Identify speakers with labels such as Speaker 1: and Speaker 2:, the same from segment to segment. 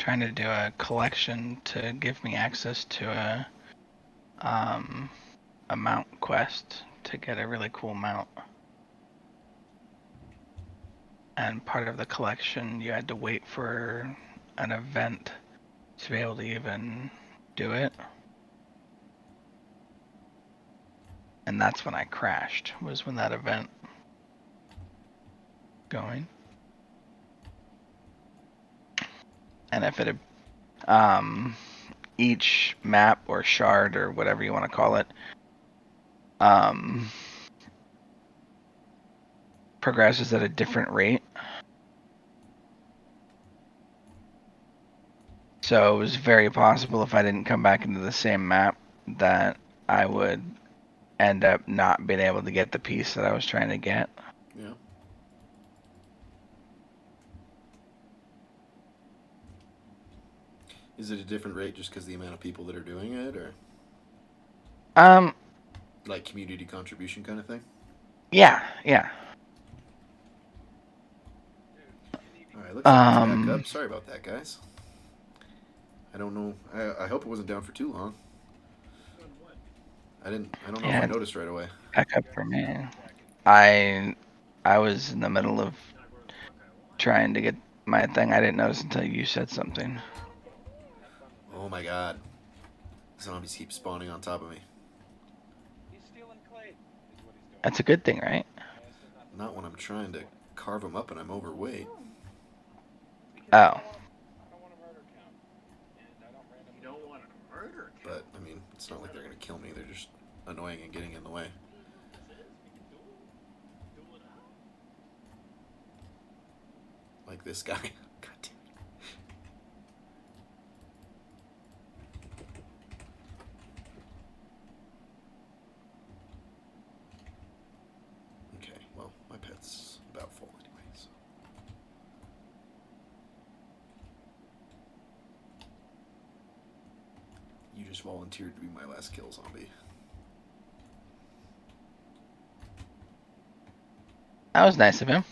Speaker 1: trying to do a collection to give me access to a mount quest to get a really cool mount. And part of the collection, you had to wait for an event to be able to even do it. And that's when I crashed, was when that event going. And if it had, each map or shard or whatever you want to call it, progresses at a different rate. So it was very possible if I didn't come back into the same map that I would end up not being able to get the piece that I was trying to get.
Speaker 2: Yeah. Is it a different rate just because the amount of people that are doing it, or like community contribution kind of thing?
Speaker 1: Yeah.
Speaker 2: All right, looks like it's back up. Sorry about that, guys. I don't know. I hope it wasn't down for too long. I don't know if I noticed right away.
Speaker 1: Back up for me. I was in the middle of trying to get my thing. I didn't notice until you said something.
Speaker 2: Oh my god. Zombies keep spawning on top of me.
Speaker 1: That's a good thing, right?
Speaker 2: Not when I'm trying to carve them up and I'm overweight.
Speaker 1: Oh.
Speaker 2: But, I mean, it's not like they're going to kill me. They're just annoying and getting in the way. Like this guy. God damn it. Okay, well, my pet's about full anyway, so. You just volunteered to be my last kill, zombie.
Speaker 1: That was nice of him.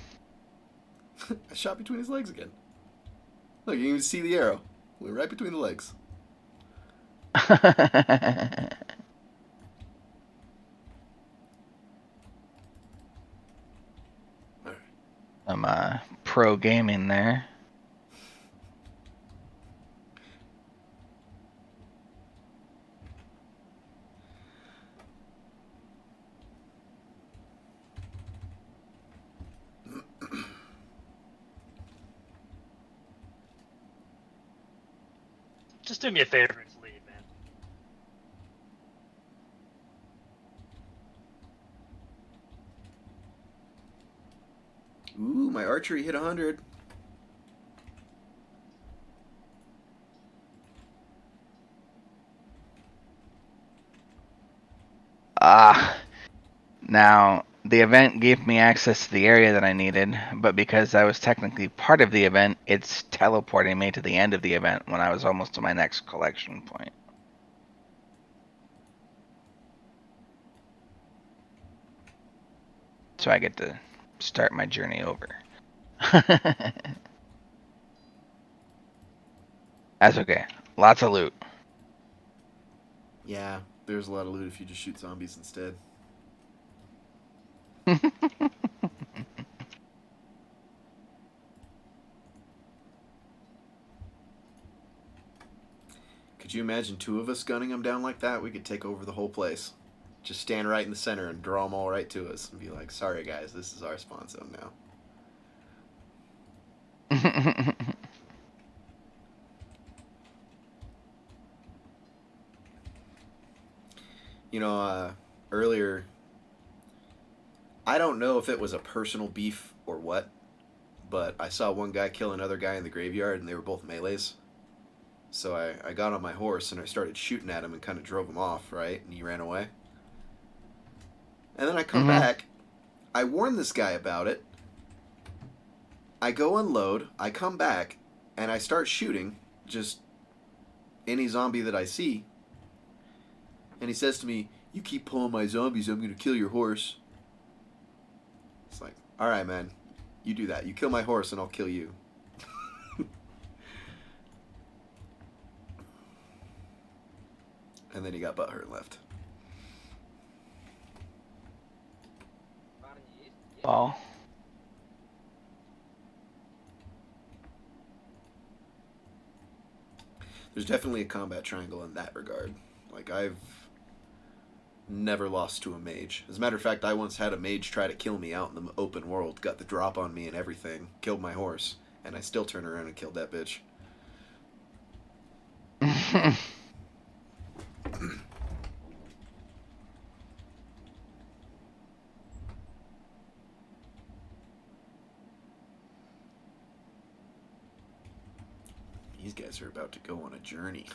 Speaker 2: I shot between his legs again. Look, you can even see the arrow. Went right between the legs.
Speaker 1: I'm pro gaming there.
Speaker 3: Just do me a favor and leave, man.
Speaker 2: Ooh, my archery hit 100.
Speaker 1: Now, the event gave me access to the area that I needed, but because I was technically part of the event, it's teleporting me to the end of the event when I was almost to my next collection point. So I get to start my journey over. That's okay. Lots of loot.
Speaker 2: Yeah, there's a lot of loot if you just shoot zombies instead. Could you imagine two of us gunning them down like that? We could take over the whole place. Just stand right in the center and draw them all right to us and be like, sorry guys, this is our spawn zone now. You know, earlier, I don't know if it was a personal beef or what, but I saw one guy kill another guy in the graveyard and they were both melees. So I got on my horse and I started shooting at him and kind of drove him off, right? And he ran away. And then I come back. I warn this guy about it. I go unload. I come back and I start shooting just any zombie that I see. And he says to me, "You keep pulling my zombies, I'm going to kill your horse." It's like, all right, man. You do that. You kill my horse and I'll kill you. And then he got butthurt and left.
Speaker 1: Well,
Speaker 2: There's definitely a combat triangle in that regard. Like, I've never lost to a mage. As a matter of fact, I once had a mage try to kill me out in the open world, got the drop on me and everything, killed my horse, and I still turned around and killed that bitch. These guys are about to go on a journey.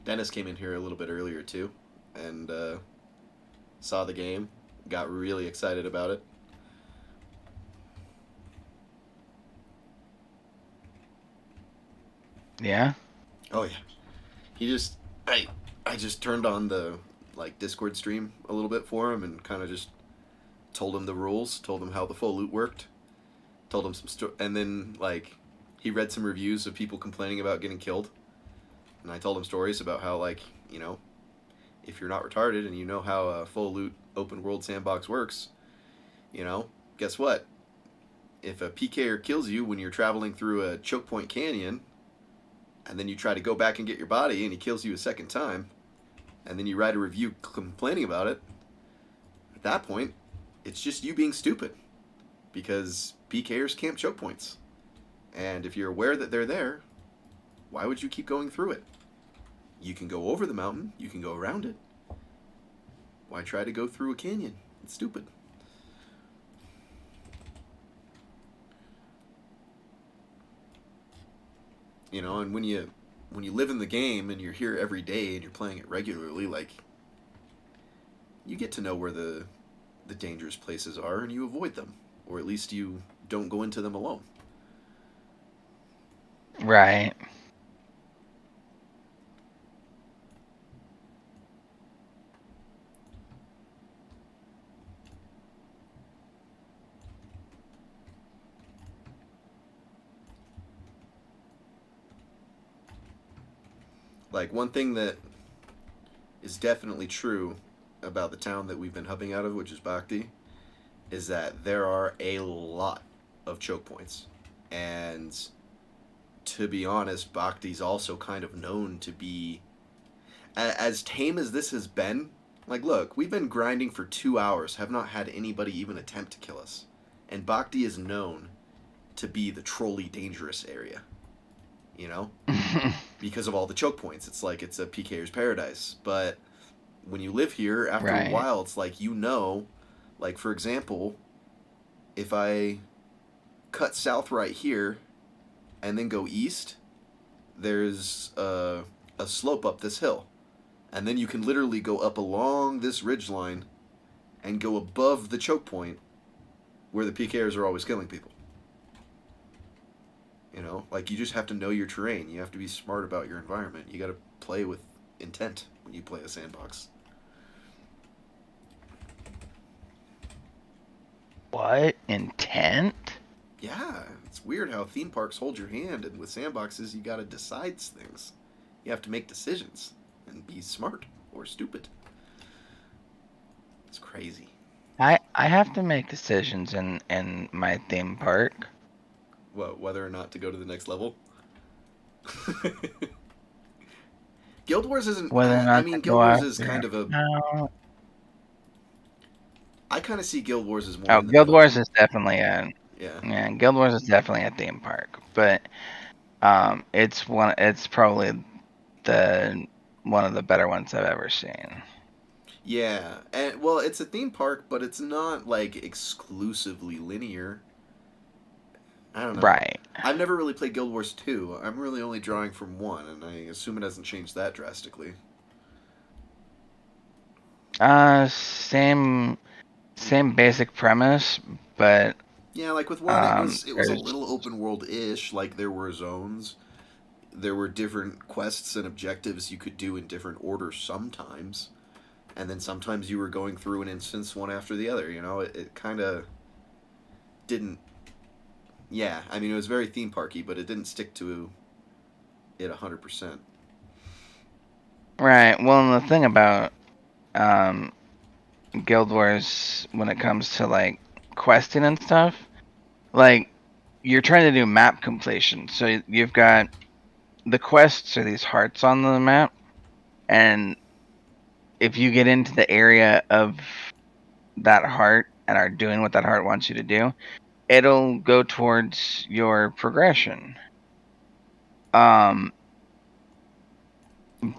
Speaker 2: Dennis came in here a little bit earlier too, and saw the game, got really excited about it.
Speaker 1: yeah.
Speaker 2: Oh yeah, he just I just turned on the like Discord stream a little bit for him and kind of just told him the rules, told him how the full loot worked, told him and then like he read some reviews of people complaining about getting killed, and I told him stories about how like if you're not retarded and you know how a full loot open world sandbox works, guess what? If a PKer kills you when you're traveling through a choke point canyon, and then you try to go back and get your body and he kills you a second time, and then you write a review complaining about it, at that point, it's just you being stupid. Because PKers camp choke points. And if you're aware that they're there, why would you keep going through it? You can go over the mountain, you can go around it. Why try to go through a canyon? It's stupid. And when you live in the game and you're here every day and you're playing it regularly, like, you get to know where the dangerous places are and you avoid them, or at least you don't go into them alone.
Speaker 1: Right.
Speaker 2: Like, one thing that is definitely true about the town that we've been hubbing out of, which is Bhakti, is that there are a lot of choke points. And to be honest, Bhakti's also kind of known to be as tame as this has been. Like, look, we've been grinding for 2 hours, have not had anybody even attempt to kill us. And Bhakti is known to be the trolly dangerous area. Because of all the choke points. It's like it's a PKer's paradise. But when you live here, after
Speaker 1: Right.
Speaker 2: a while, it's like, like, for example, if I cut south right here and then go east, there's a slope up this hill. And then you can literally go up along this ridge line and go above the choke point where the PKers are always killing people. Like, you just have to know your terrain. You have to be smart about your environment. You got to play with intent when you play a sandbox.
Speaker 1: What? Intent?
Speaker 2: Yeah, it's weird how theme parks hold your hand, and with sandboxes, you got to decide things. You have to make decisions and be smart or stupid. It's crazy.
Speaker 1: I have to make decisions in my theme park.
Speaker 2: What, whether or not to go to the next level? Guild Wars isn't.
Speaker 1: Whether or not
Speaker 2: I mean,
Speaker 1: to
Speaker 2: Guild
Speaker 1: go
Speaker 2: Wars is
Speaker 1: after-
Speaker 2: kind of a.
Speaker 1: No.
Speaker 2: I kind of see Guild Wars as more.
Speaker 1: Oh,
Speaker 2: in the
Speaker 1: Guild
Speaker 2: middle.
Speaker 1: Wars is definitely a
Speaker 2: Yeah.
Speaker 1: Guild Wars is definitely a theme park, but it's probably one of the better ones I've ever seen.
Speaker 2: Yeah, and well, it's a theme park, but it's not like exclusively linear. I don't know.
Speaker 1: Right.
Speaker 2: I've never really played Guild Wars 2. I'm really only drawing from 1, and I assume it hasn't changed that drastically.
Speaker 1: Same basic premise, but
Speaker 2: Yeah, like with one, it was a
Speaker 1: There's
Speaker 2: little open world ish. Like there were zones, there were different quests and objectives you could do in different orders sometimes, and then sometimes you were going through an instance one after the other. You know, it kind of didn't. Yeah, I mean it was very theme parky, but it didn't stick to it 100%.
Speaker 1: right. Well, and the thing about um, Guild Wars when it comes to like questing and stuff, like you're trying to do map completion. So you've got the quests are these hearts on the map, and if you get into the area of that heart and are doing what that heart wants you to do, it'll go towards your progression. Um,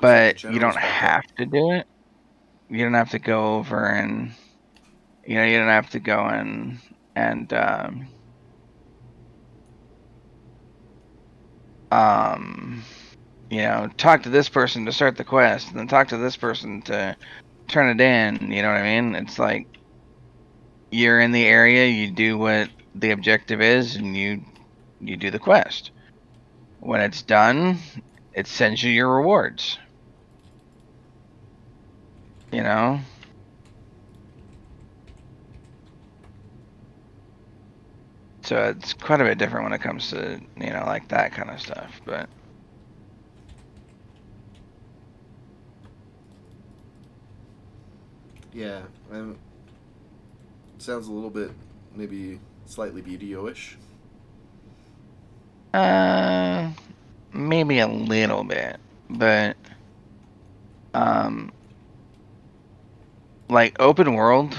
Speaker 2: Is that the
Speaker 1: but you
Speaker 2: general
Speaker 1: don't
Speaker 2: spec?
Speaker 1: have to do it. You don't have to go over and you don't have to go and um talk to this person to start the quest and then talk to this person to turn it in. You know what I mean? It's like you're in the area, you do what the objective is, and you do the quest. When it's done, it sends you your rewards. You know? So it's quite a bit different when it comes to, like that kind of stuff. But
Speaker 2: Yeah, sounds a little bit maybe slightly BDO-ish.
Speaker 1: uh maybe a little bit. But um like open world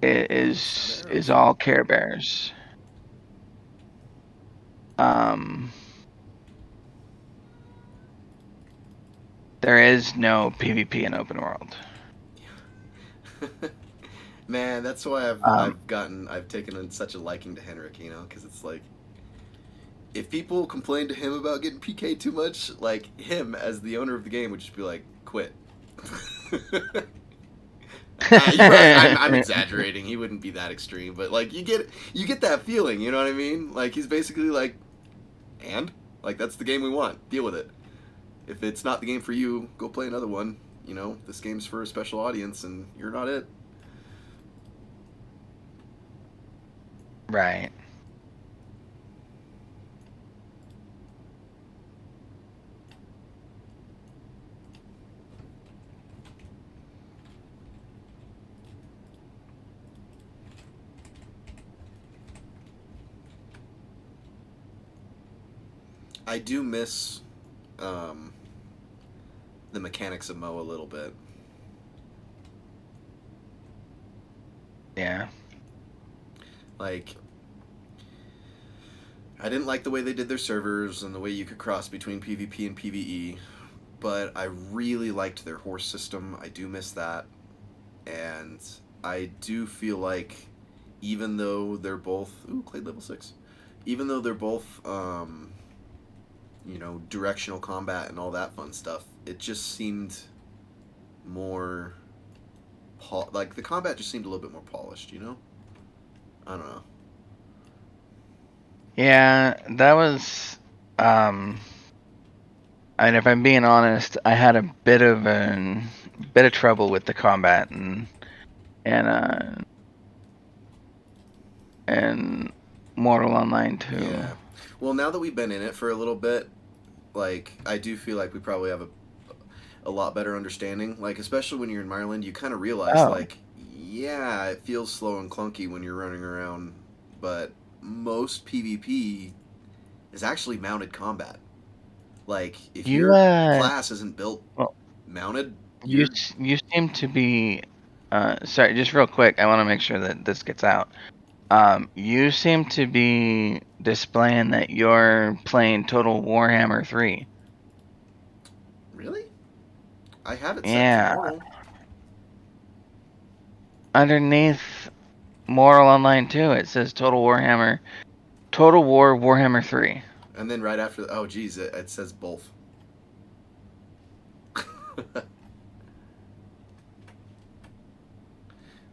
Speaker 1: is all Care Bears. Um there is no PvP in open world.
Speaker 2: Man, that's why
Speaker 1: Um
Speaker 2: I've taken such a liking to Henrik, you know, because it's like if people complain to him about getting PK too much, like him as the owner of the game would just be like, quit. I'm exaggerating. He wouldn't be that extreme, but like you get that feeling. You know what I mean? Like he's basically like, and like that's the game we want. Deal with it. If it's not the game for you, go play another one. You know, this game's for a special audience, and you're not it.
Speaker 1: right.
Speaker 2: I do miss um, the mechanics of Mo a little bit.
Speaker 1: Yeah.
Speaker 2: Like, I didn't like the way they did their servers and the way you could cross between PvP and PvE, but I really liked their horse system. I do miss that. And I do feel like even though they're both Clade level 6. Even though they're both directional combat and all that fun stuff, it just seemed more like the combat just seemed a little bit more polished, you know? I don't know.
Speaker 1: Yeah, that was and if I'm being honest, I had a bit of trouble with the combat and and Mortal Online too.
Speaker 2: Yeah. Well, now that we've been in it for a little bit, like I do feel like we probably have a lot better understanding. Like especially when you're in Maryland, you kind of realize
Speaker 1: Oh,
Speaker 2: like yeah, it feels slow and clunky when you're running around, but most PvP is actually mounted combat. Like if
Speaker 1: you
Speaker 2: your class isn't built
Speaker 1: well,
Speaker 2: mounted,
Speaker 1: you
Speaker 2: you're
Speaker 1: you seem to be sorry, just real quick, I want to make sure that this gets out. You seem to be displaying that you're playing Total Warhammer 3.
Speaker 2: really. I have it set to
Speaker 1: Yeah,
Speaker 2: normal,
Speaker 1: underneath Mortal Online 2, it says Total War Warhammer 3.
Speaker 2: and then right after, oh geez, it says both.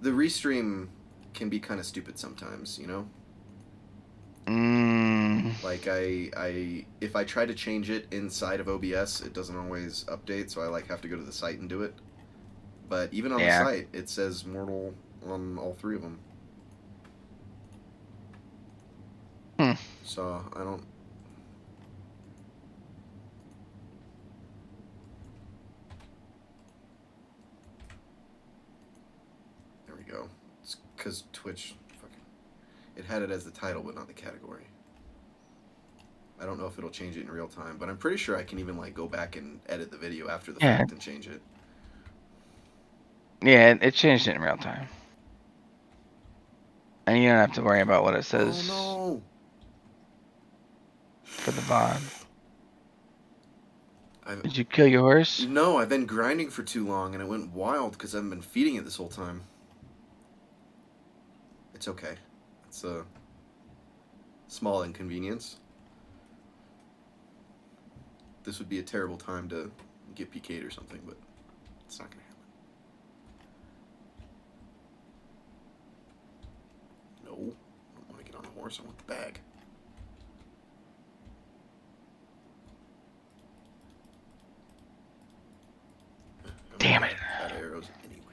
Speaker 2: The restream can be kind of stupid sometimes, you know?
Speaker 1: Mm,
Speaker 2: Like if I try to change it inside of OBS, it doesn't always update, so I like have to go to the site and do it. But even on the
Speaker 1: yeah.
Speaker 2: site, it says mortal on all three of them.
Speaker 1: Hmm.
Speaker 2: So I don't. There we go. It's because Twitch, fucking, it had it as the title, but not the category. I don't know if it'll change it in real time, but I'm pretty sure I can even like go back and edit the video after the
Speaker 1: Yeah.
Speaker 2: fact and change it.
Speaker 1: Yeah, it changed it in real time. And you don't have to worry about what it says
Speaker 2: Oh
Speaker 1: for the VOD.
Speaker 2: no!
Speaker 1: Did you kill your horse?
Speaker 2: No, I've been grinding for too long and it went wild because I haven't been feeding it this whole time. It's okay. It's a small inconvenience. This would be a terrible time to get PK'd or something, but it's not gonna happen. No, I don't want to get on a horse. I want the bag.
Speaker 1: Damn it.
Speaker 2: Out of arrows anyway.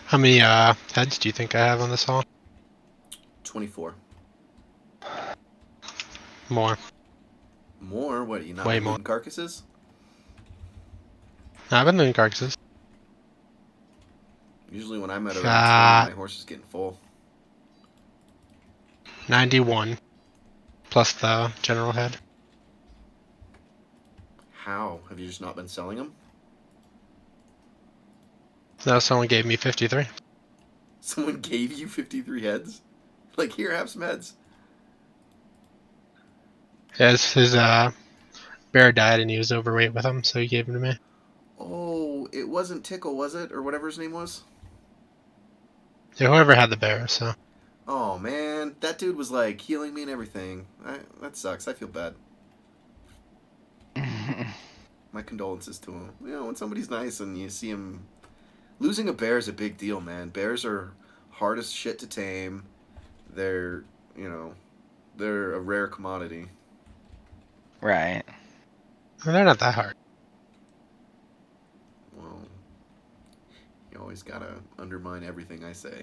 Speaker 4: How many heads do you think I have on this haul?
Speaker 2: 24.
Speaker 4: More.
Speaker 2: More? What, you not
Speaker 4: Way
Speaker 2: been
Speaker 4: more.
Speaker 2: looting carcasses?
Speaker 4: I've been doing carcasses.
Speaker 2: Usually when I'm at around 20, my horse is getting full.
Speaker 4: 91. Plus the general head.
Speaker 2: How? Have you just not been selling them?
Speaker 4: No, someone gave me 53.
Speaker 2: Someone gave you 53 heads? Like, here, have some heads.
Speaker 4: His bear died and he was overweight with him, so he gave him to me.
Speaker 2: Oh, it wasn't Tickle, was it? Or whatever his name was?
Speaker 4: Yeah, whoever had the bear, so.
Speaker 2: Oh, man. That dude was, like, healing me and everything. That sucks. I feel bad. My condolences to him. You know, when somebody's nice and you see him... Losing a bear is a big deal, man. Bears are hard as shit to tame. They're, you know, they're a rare commodity.
Speaker 1: Right.
Speaker 4: Well, they're not that hard.
Speaker 2: Well, you always gotta undermine everything I say.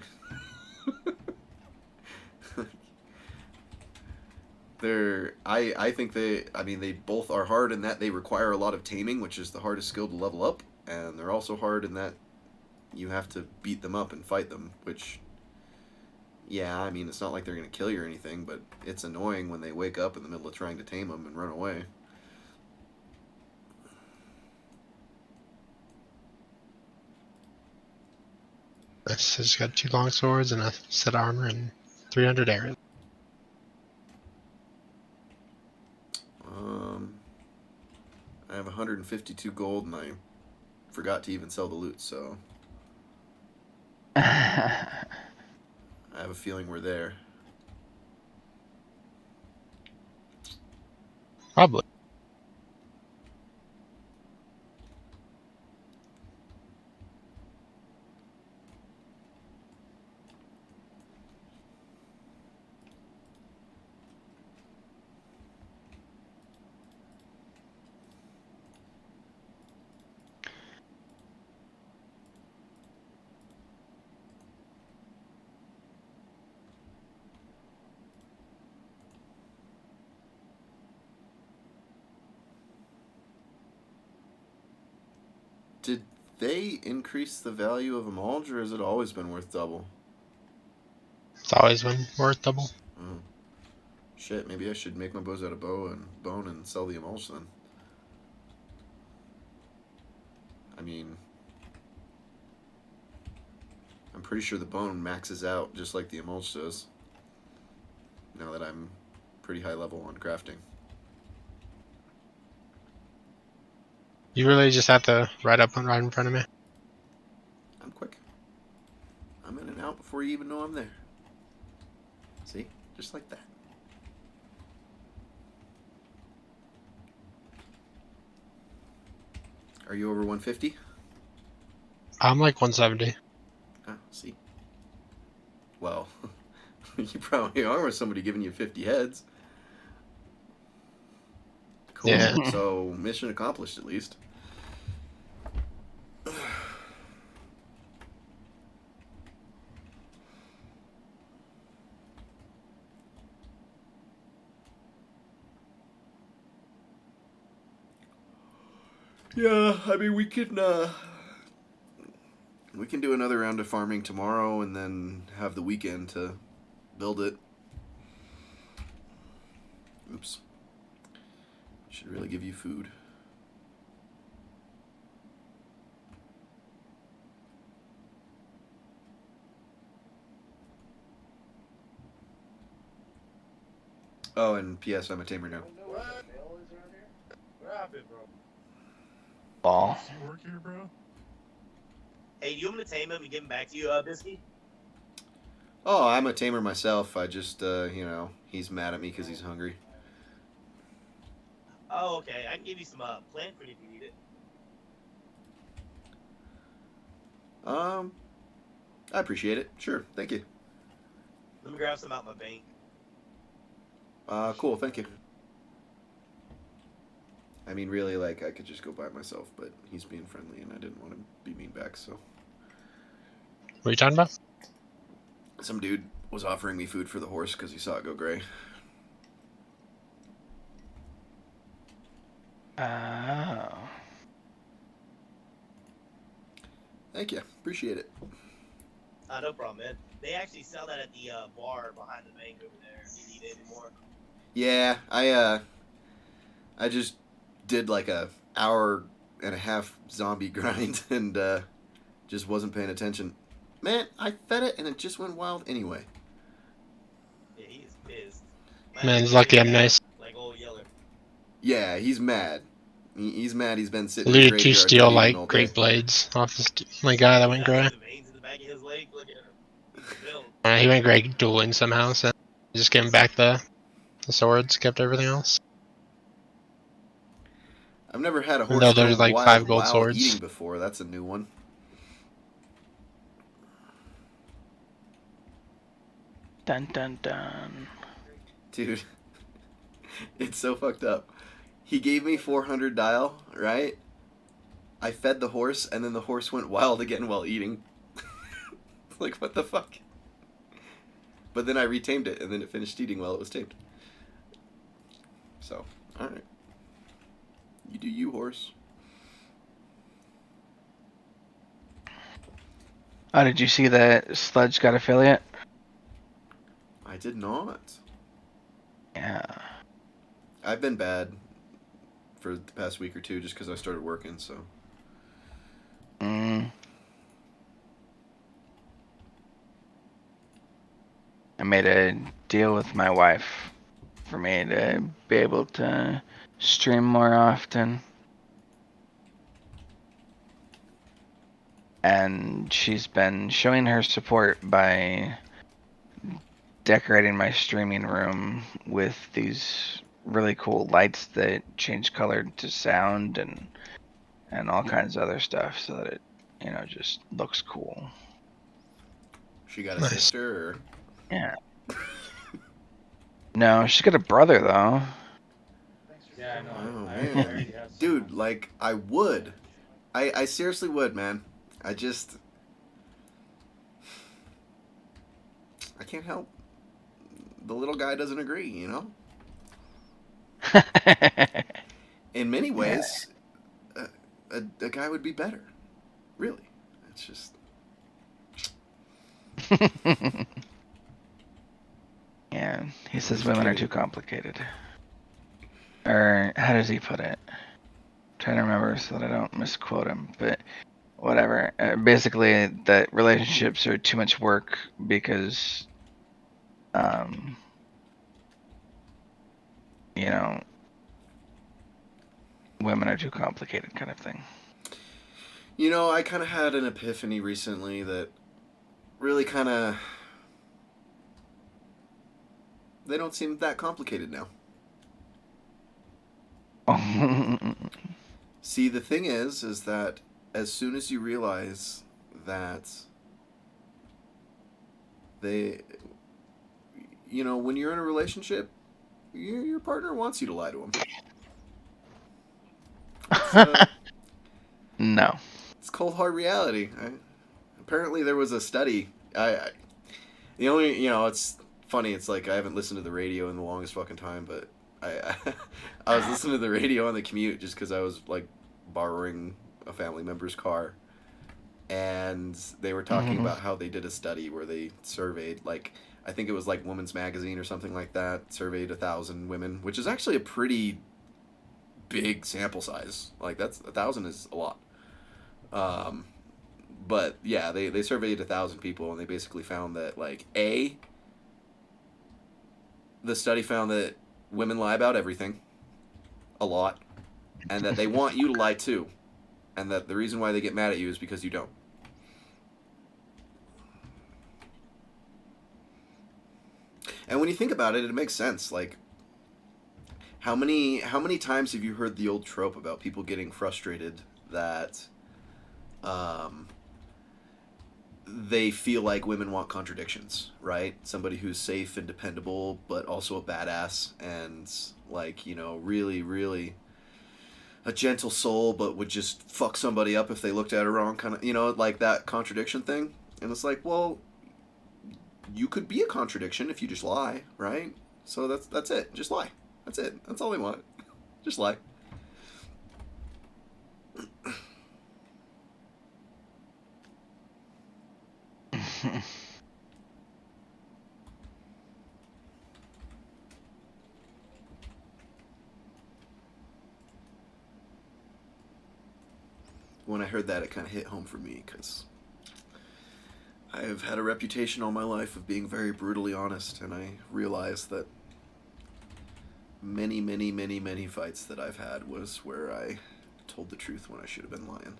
Speaker 2: I think they both are hard in that they require a lot of taming, which is the hardest skill to level up, and they're also hard in that you have to beat them up and fight them, which, yeah, I mean, it's not like they're going to kill you or anything, but it's annoying when they wake up in the middle of trying to tame them and run away.
Speaker 4: I just got 2 long swords and a set of armor and 300 arrows.
Speaker 2: I have 152 gold, and I forgot to even sell the loot, so I have a feeling we're there.
Speaker 4: Probably.
Speaker 2: Did they increase the value of a mulch, or has it always been worth double?
Speaker 4: It's always been worth double.
Speaker 2: Oh. Shit, maybe I should make my bows out of bone and sell the emulsion then. I mean, I'm pretty sure the bone maxes out just like the emulch does. Now that I'm pretty high level on crafting.
Speaker 4: You really just have to ride in front of me.
Speaker 2: I'm quick. I'm in and out before you even know I'm there. See? Just like that. Are you over 150?
Speaker 4: I'm like 170.
Speaker 2: Ah, see. Well, you probably are with somebody giving you 50 heads. Cool.
Speaker 4: Yeah.
Speaker 2: So, mission accomplished at least. Yeah, I mean we can do another round of farming tomorrow and then have the weekend to build it. Oops. Should really give you food. Oh, and P.S. I'm a tamer now.
Speaker 5: What? Where happened, bro?
Speaker 1: Ball.
Speaker 5: You work here, bro?
Speaker 6: Hey, do you want me to tame him and get him back to you, Bisky?
Speaker 2: Oh, I'm a tamer myself. I just, he's mad at me because he's hungry.
Speaker 6: Oh, okay. I can give you some plant food if you need it.
Speaker 2: I appreciate it. Sure, thank you.
Speaker 6: Let me grab some out my bank.
Speaker 2: Cool, thank you. I mean, really, like, I could just go by myself, but he's being friendly, and I didn't want to be mean back, so.
Speaker 4: What are you talking about?
Speaker 2: Some dude was offering me food for the horse because he saw it go gray.
Speaker 1: Oh.
Speaker 2: Thank you. Appreciate it.
Speaker 6: No problem, man. They actually sell that at the bar behind the bank over there if you need it anymore.
Speaker 2: Yeah, I just did like a hour and a half zombie grind and just wasn't paying attention. Man, I fed it and it just went wild anyway.
Speaker 6: Yeah, he is pissed.
Speaker 4: Man's lucky I'm nice.
Speaker 6: Like old Yeller.
Speaker 2: Yeah, he's mad. He's mad he's been sitting in the
Speaker 4: Looted 2
Speaker 2: graveyard
Speaker 4: steel
Speaker 2: not eating all
Speaker 4: like
Speaker 2: day.
Speaker 4: great blades off this my guy that went gray.
Speaker 6: The veins in the back of his leg. Look at him. Bill.
Speaker 4: He went gray dueling somehow, so just gave him back the swords, kept everything else.
Speaker 2: I've never had a horse
Speaker 4: No, there's
Speaker 2: go
Speaker 4: like
Speaker 2: wild
Speaker 4: 5 gold
Speaker 2: while
Speaker 4: swords.
Speaker 2: eating before. That's a new one.
Speaker 1: Dun dun dun.
Speaker 2: Dude, it's so fucked up. He gave me 400 dial, right? I fed the horse, and then the horse went wild again while eating. Like, what the fuck? But then I retamed it, and then it finished eating while it was tamed. So, alright. You do you, horse.
Speaker 1: Oh, did you see that Sludge got affiliate?
Speaker 2: I did not.
Speaker 1: Yeah.
Speaker 2: I've been bad for the past week or two just because I started working, so.
Speaker 1: I made a deal with my wife for me to be able to stream more often. And she's been showing her support by decorating my streaming room with these really cool lights that change color to sound and all kinds of other stuff so that it, just looks cool.
Speaker 2: She got a
Speaker 4: Nice.
Speaker 2: sister, or?
Speaker 1: Yeah. No, she's got a brother though.
Speaker 5: Yeah, I know.
Speaker 2: Oh,
Speaker 5: I
Speaker 2: man.
Speaker 5: already have some.
Speaker 2: Dude, like, I would. I seriously would, man. I can't help. The little guy doesn't agree, you know? In many ways, a guy would be better. Really. It's just...
Speaker 1: Yeah, he says women are too complicated. Or how does he put it? trying to remember so that I don't misquote him, but whatever. Basically, that relationships are too much work because, you know, women are too complicated, kind of thing.
Speaker 2: You know, I kind of had an epiphany recently that really kind of. They don't seem that complicated now. See, the thing is that as soon as you realize that they, you know, when you're in a relationship, your partner wants you to lie to him.
Speaker 1: No.
Speaker 2: It's cold hard reality. Apparently, there was a study. The only, you know, it's funny. It's like I haven't listened to the radio in the longest fucking time, but I was listening to the radio on the commute just because I was like borrowing a family member's car, and they were talking about how they did a study where they surveyed, like, I think it was like Women's Magazine or something like that, surveyed 1,000 women, which is actually a pretty big sample size. Like, that's 1,000 is a lot. But yeah, they surveyed 1,000 people, and they basically found that, like, the study found that women lie about everything, a lot, and that they want you to lie too, and that the reason why they get mad at you is because you don't. And when you think about it, it makes sense. Like, how many times have you heard the old trope about people getting frustrated that they feel like women want contradictions, right? Somebody who's safe and dependable, but also a badass, and, like, you know, really, really a gentle soul, but would just fuck somebody up if they looked at her wrong, kind of, you know, like that contradiction thing. And it's like, well, you could be a contradiction if you just lie, right? So that's it. Just lie. That's it. That's all they want. Just lie. When I heard that, it kind of hit home for me, because I have had a reputation all my life of being very brutally honest, and I realized that many, many, many, many fights that I've had was where I told the truth when I should have been lying.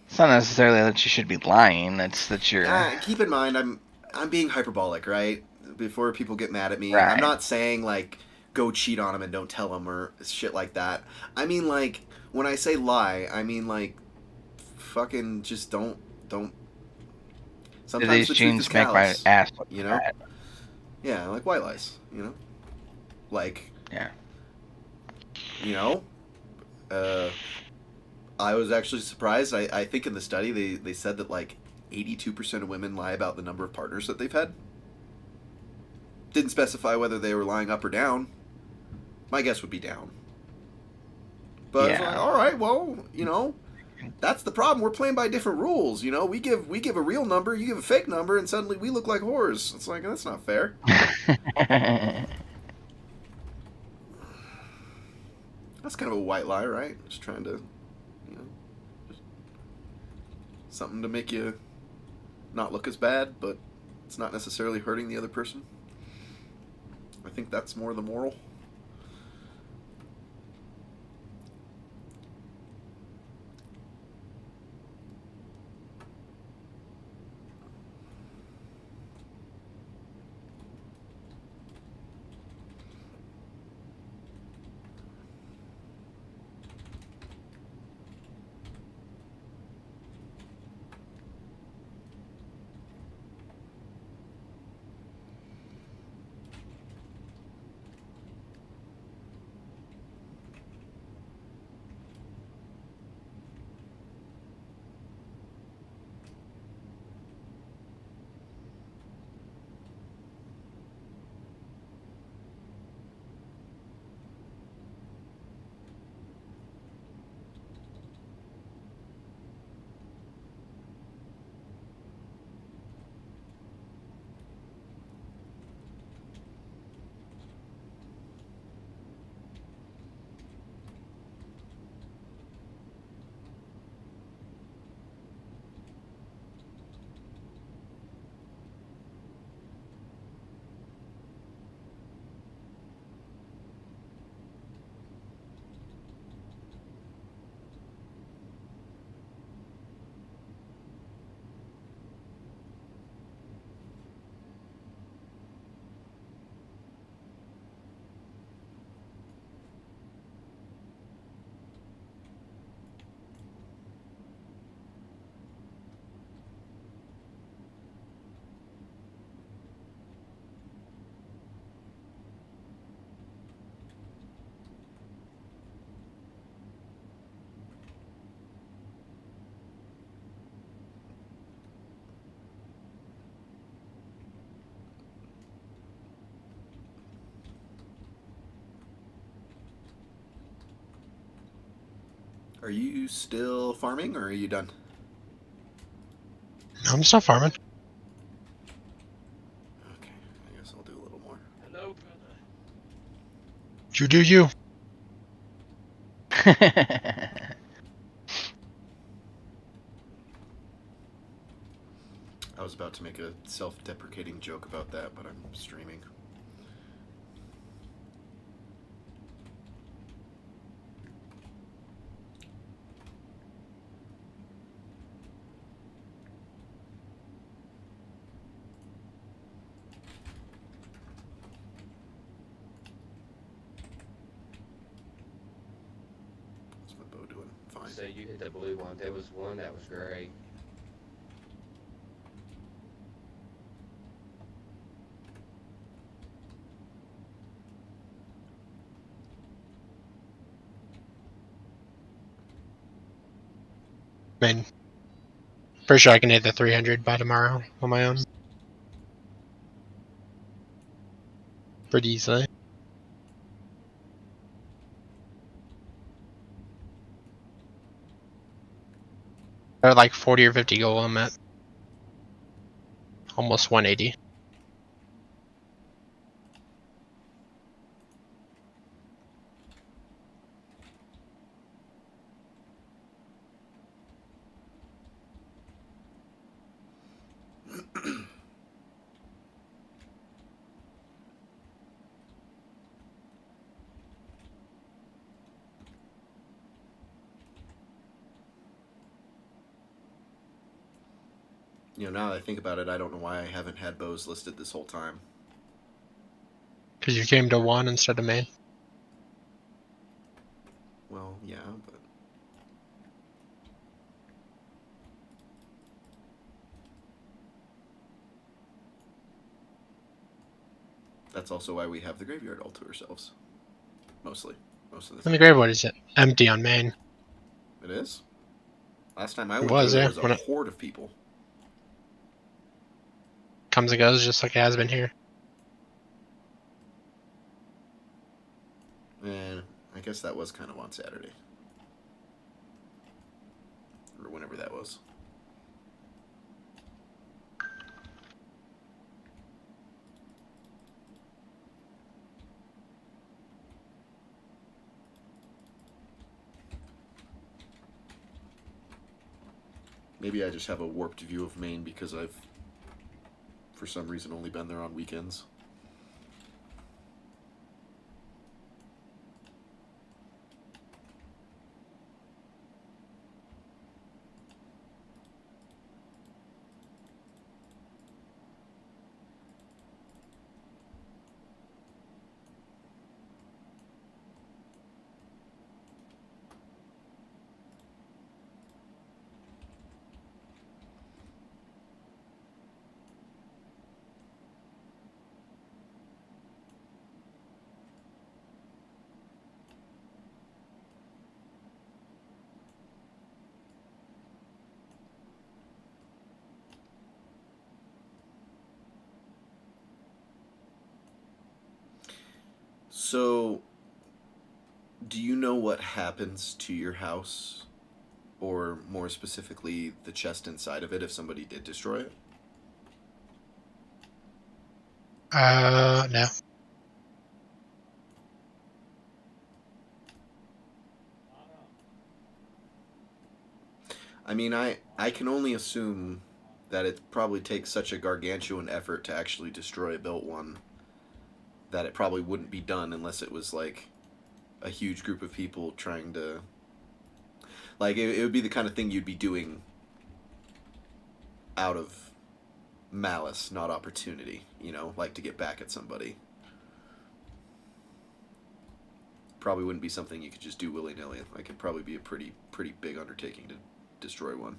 Speaker 1: It's not necessarily that you should be lying. It's that you're.
Speaker 2: Keep in mind, I'm being hyperbolic, right? Before people get mad at me,
Speaker 1: Right.
Speaker 2: I'm not saying, like, go cheat on them and don't tell them or shit like that. I mean, like, when I say lie, I mean, like, fucking just don't.
Speaker 1: Do
Speaker 2: Sometimes
Speaker 1: these
Speaker 2: the truth
Speaker 1: jeans
Speaker 2: is
Speaker 1: make my
Speaker 2: callous,
Speaker 1: ass look
Speaker 2: you know?
Speaker 1: fat?
Speaker 2: Yeah, like white lies, you know? Like,
Speaker 1: Yeah.
Speaker 2: you know, I was actually surprised. I think in the study they said that, like, 82% of women lie about the number of partners that they've had. Didn't specify whether they were lying up or down. My guess would be down. But it's
Speaker 1: Yeah.
Speaker 2: like, all right, well, you know, that's the problem. We're playing by different rules. You know, we give a real number, you give a fake number, and suddenly we look like whores. It's like, that's not fair. That's kind of a white lie, right? Just trying to, you know, just something to make you not look as bad, but it's not necessarily hurting the other person. I think that's more the moral. Are you still farming, or are you done?
Speaker 4: I'm still farming.
Speaker 2: Okay, I guess I'll do a little more.
Speaker 3: Hello, brother.
Speaker 4: You do you.
Speaker 2: I was about to make a self-deprecating joke about that, but I'm streaming. What's my bow doing? Fine.
Speaker 7: So you hit the blue one. There was one that was gray.
Speaker 4: I mean, pretty sure I can hit the 300 by tomorrow on my own. Pretty easily. They're like 40 or 50 goal. I'm at almost 180.
Speaker 2: You know, now that I think about it, I don't know why I haven't had bows listed this whole time.
Speaker 4: Because you came to 1 instead of main.
Speaker 2: Well, yeah, but that's also why we have the graveyard all to ourselves. Mostly. Most of the
Speaker 4: And the
Speaker 2: time.
Speaker 4: graveyard is empty on main.
Speaker 2: It is? Last time I
Speaker 4: It
Speaker 2: went
Speaker 4: was,
Speaker 2: there,
Speaker 4: yeah.
Speaker 2: there was
Speaker 4: When
Speaker 2: a
Speaker 4: it
Speaker 2: horde of people.
Speaker 4: comes and goes just like it has been here.
Speaker 2: And I guess that was kind of on Saturday. Or whenever that was. Maybe I just have a warped view of Maine because I've, for some reason, only been there on weekends. So, do you know what happens to your house? Or more specifically, the chest inside of it if somebody did destroy it?
Speaker 4: No.
Speaker 2: I mean, I can only assume that it probably takes such a gargantuan effort to actually destroy a built one that it probably wouldn't be done unless it was like a huge group of people trying to, like, it would be the kind of thing you'd be doing out of malice, not opportunity, you know, like to get back at somebody. Probably wouldn't be something you could just do willy-nilly. Like, it'd probably be a pretty big undertaking to destroy one.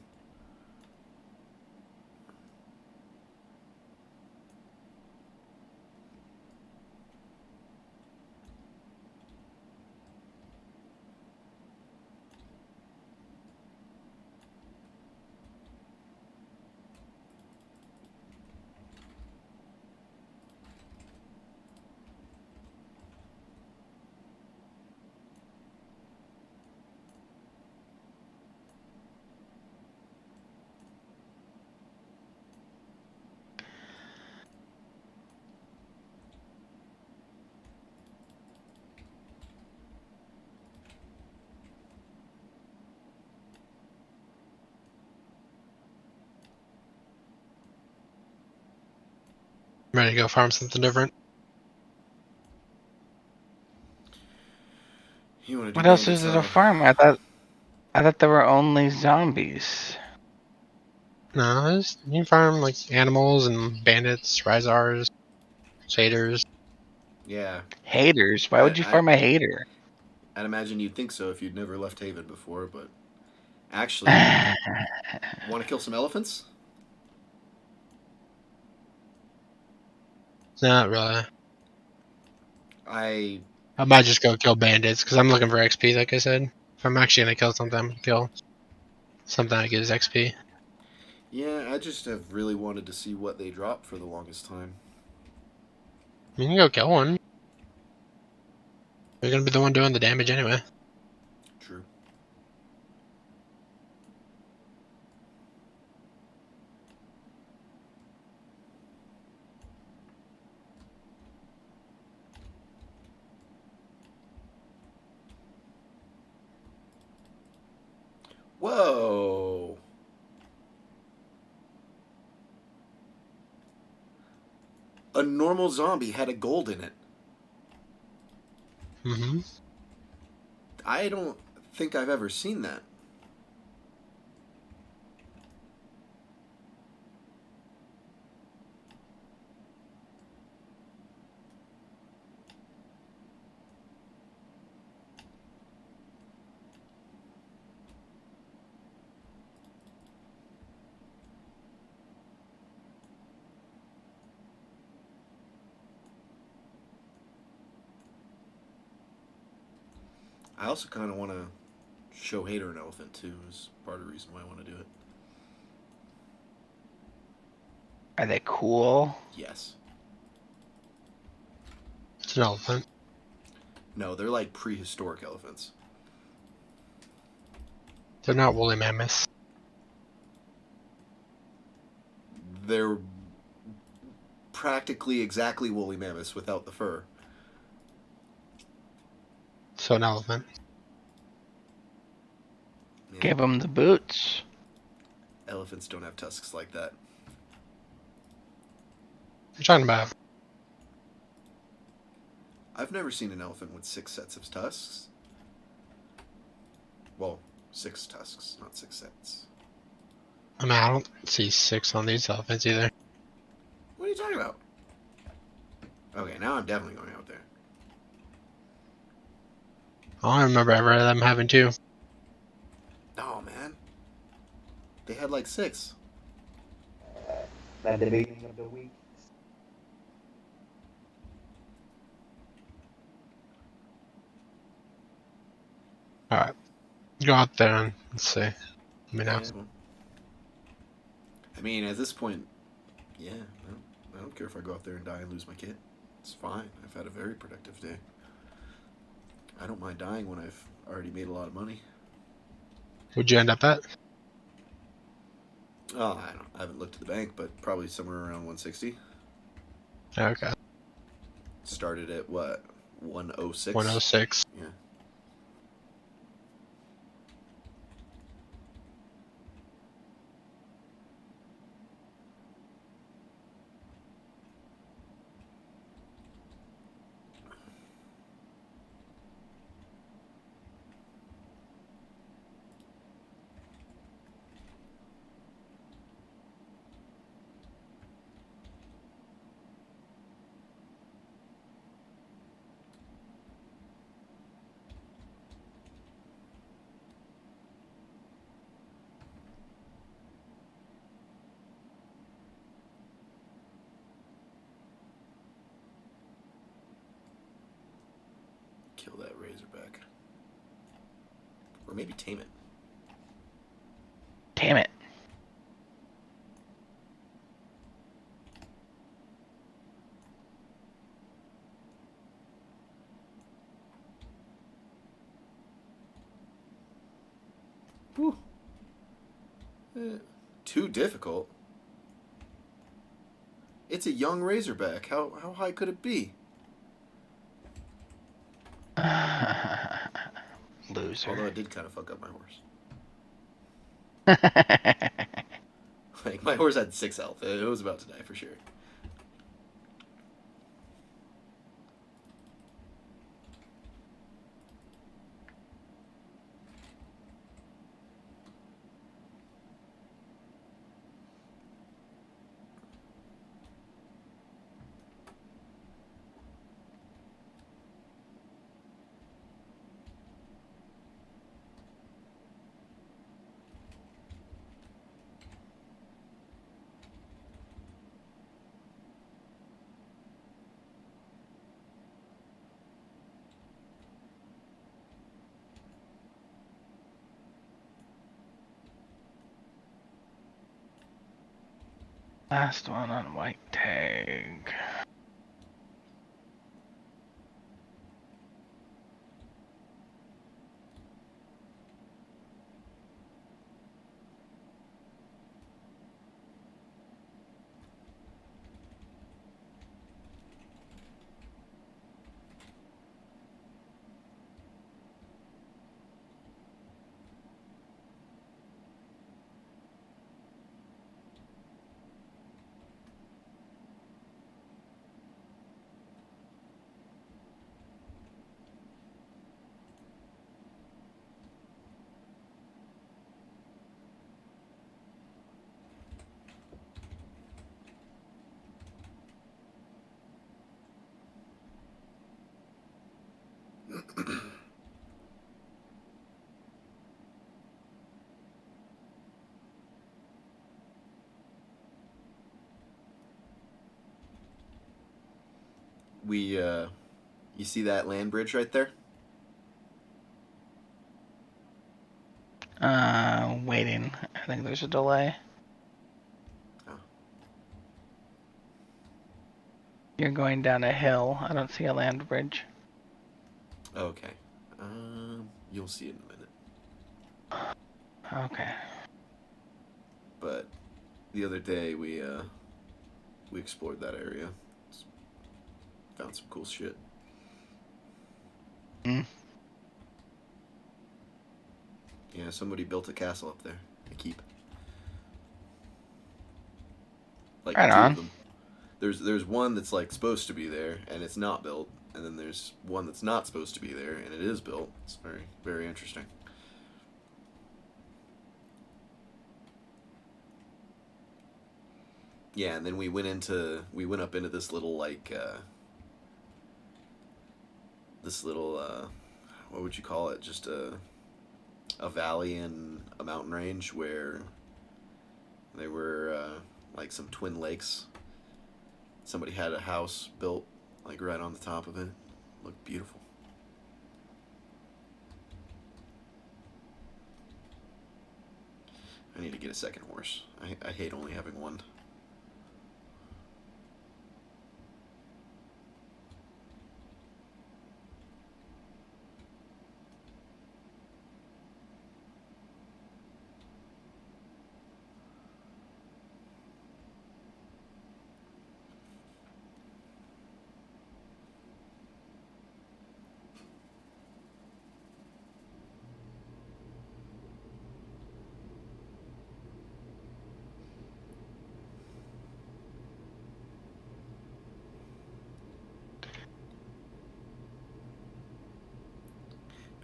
Speaker 4: ready to go farm something different.
Speaker 2: You want to do
Speaker 1: What else
Speaker 2: bandits,
Speaker 1: is there to
Speaker 2: huh?
Speaker 1: farm? I thought there were only zombies.
Speaker 4: No, you can farm like animals and bandits, Rhizars, shaders.
Speaker 2: Yeah,
Speaker 1: Haters? Why would you
Speaker 2: I
Speaker 1: farm a hater?
Speaker 2: I'd imagine you'd think so if you'd never left Haven before, but actually, want to kill some elephants?
Speaker 4: Not really.
Speaker 2: I
Speaker 4: I might just go kill bandits because I'm looking for XP. Like I said, if I'm actually gonna kill something, I'm gonna kill something that gives XP.
Speaker 2: yeah, I just have really wanted to see what they drop for the longest time.
Speaker 4: I mean, you can go kill one. You're gonna be the one doing the damage anyway.
Speaker 2: True. Whoa. A normal zombie had a gold in it.
Speaker 4: Mm-hmm.
Speaker 2: I don't think I've ever seen that. I also kind of want to show Hater an elephant too, is part of the reason why I want to do it.
Speaker 1: Are they cool?
Speaker 2: Yes.
Speaker 4: It's an elephant.
Speaker 2: No, they're like prehistoric elephants.
Speaker 4: They're not woolly mammoths.
Speaker 2: They're practically exactly woolly mammoths without the fur.
Speaker 4: So an elephant.
Speaker 2: Yeah.
Speaker 1: Give them the boots.
Speaker 2: Elephants don't have tusks like that.
Speaker 4: What are you talking about?
Speaker 2: I've never seen an elephant with 6 sets of tusks. Well, 6 tusks, not 6 sets.
Speaker 4: I mean, I don't see 6 on these elephants either.
Speaker 2: What are you talking about? Okay, now I'm definitely going out there.
Speaker 4: I don't remember ever them having 2.
Speaker 2: No, man. They had like 6.
Speaker 5: At the beginning of the week.
Speaker 4: Alright. Go out there and let's see. Let me know.
Speaker 2: Yeah, well, I mean, at this point, yeah, I don't care if I go out there and die and lose my kid. It's fine. I've had a very productive day. I don't mind dying when I've already made a lot of money.
Speaker 4: Where'd you end up at?
Speaker 2: Oh, I haven't looked at the bank, but probably somewhere around 160.
Speaker 4: Okay.
Speaker 2: Started at what? 106?
Speaker 4: 106.
Speaker 2: Yeah. Kill that Razorback. Or maybe tame it.
Speaker 1: Damn it.
Speaker 2: Whew. Too difficult. It's a young Razorback. How high could it be?
Speaker 1: Loser.
Speaker 2: Although it did kind of fuck up my horse. Like, my horse had 6 health. It was about to die for sure.
Speaker 1: Last one on white tag.
Speaker 2: You see that land bridge right there?
Speaker 1: Waiting. I think there's a delay.
Speaker 2: Oh.
Speaker 1: You're going down a hill. I don't see a land bridge.
Speaker 2: Okay. You'll see it in a minute.
Speaker 1: Okay.
Speaker 2: But the other day we explored that area. Found some cool shit.
Speaker 1: Mm.
Speaker 2: Yeah, somebody built a castle up there. A keep. Like
Speaker 1: Right
Speaker 2: two
Speaker 1: on.
Speaker 2: of them. There's one that's like supposed to be there and it's not built, and then there's one that's not supposed to be there and it is built. It's very, very interesting. Yeah, and then we went up into this little like what would you call it? Just a valley and a mountain range where there were like some twin lakes. Somebody had a house built like right on the top of it. Looked beautiful. I need to get a second horse. I hate only having one.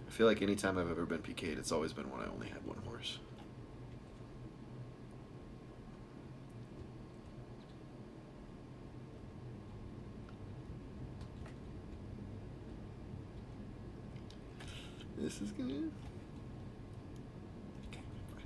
Speaker 2: I feel like anytime I've ever been PK'd, it's always been when I only had one horse. This is gonna... Okay, fine.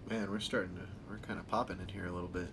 Speaker 2: Man, we're kind of popping in here a little bit.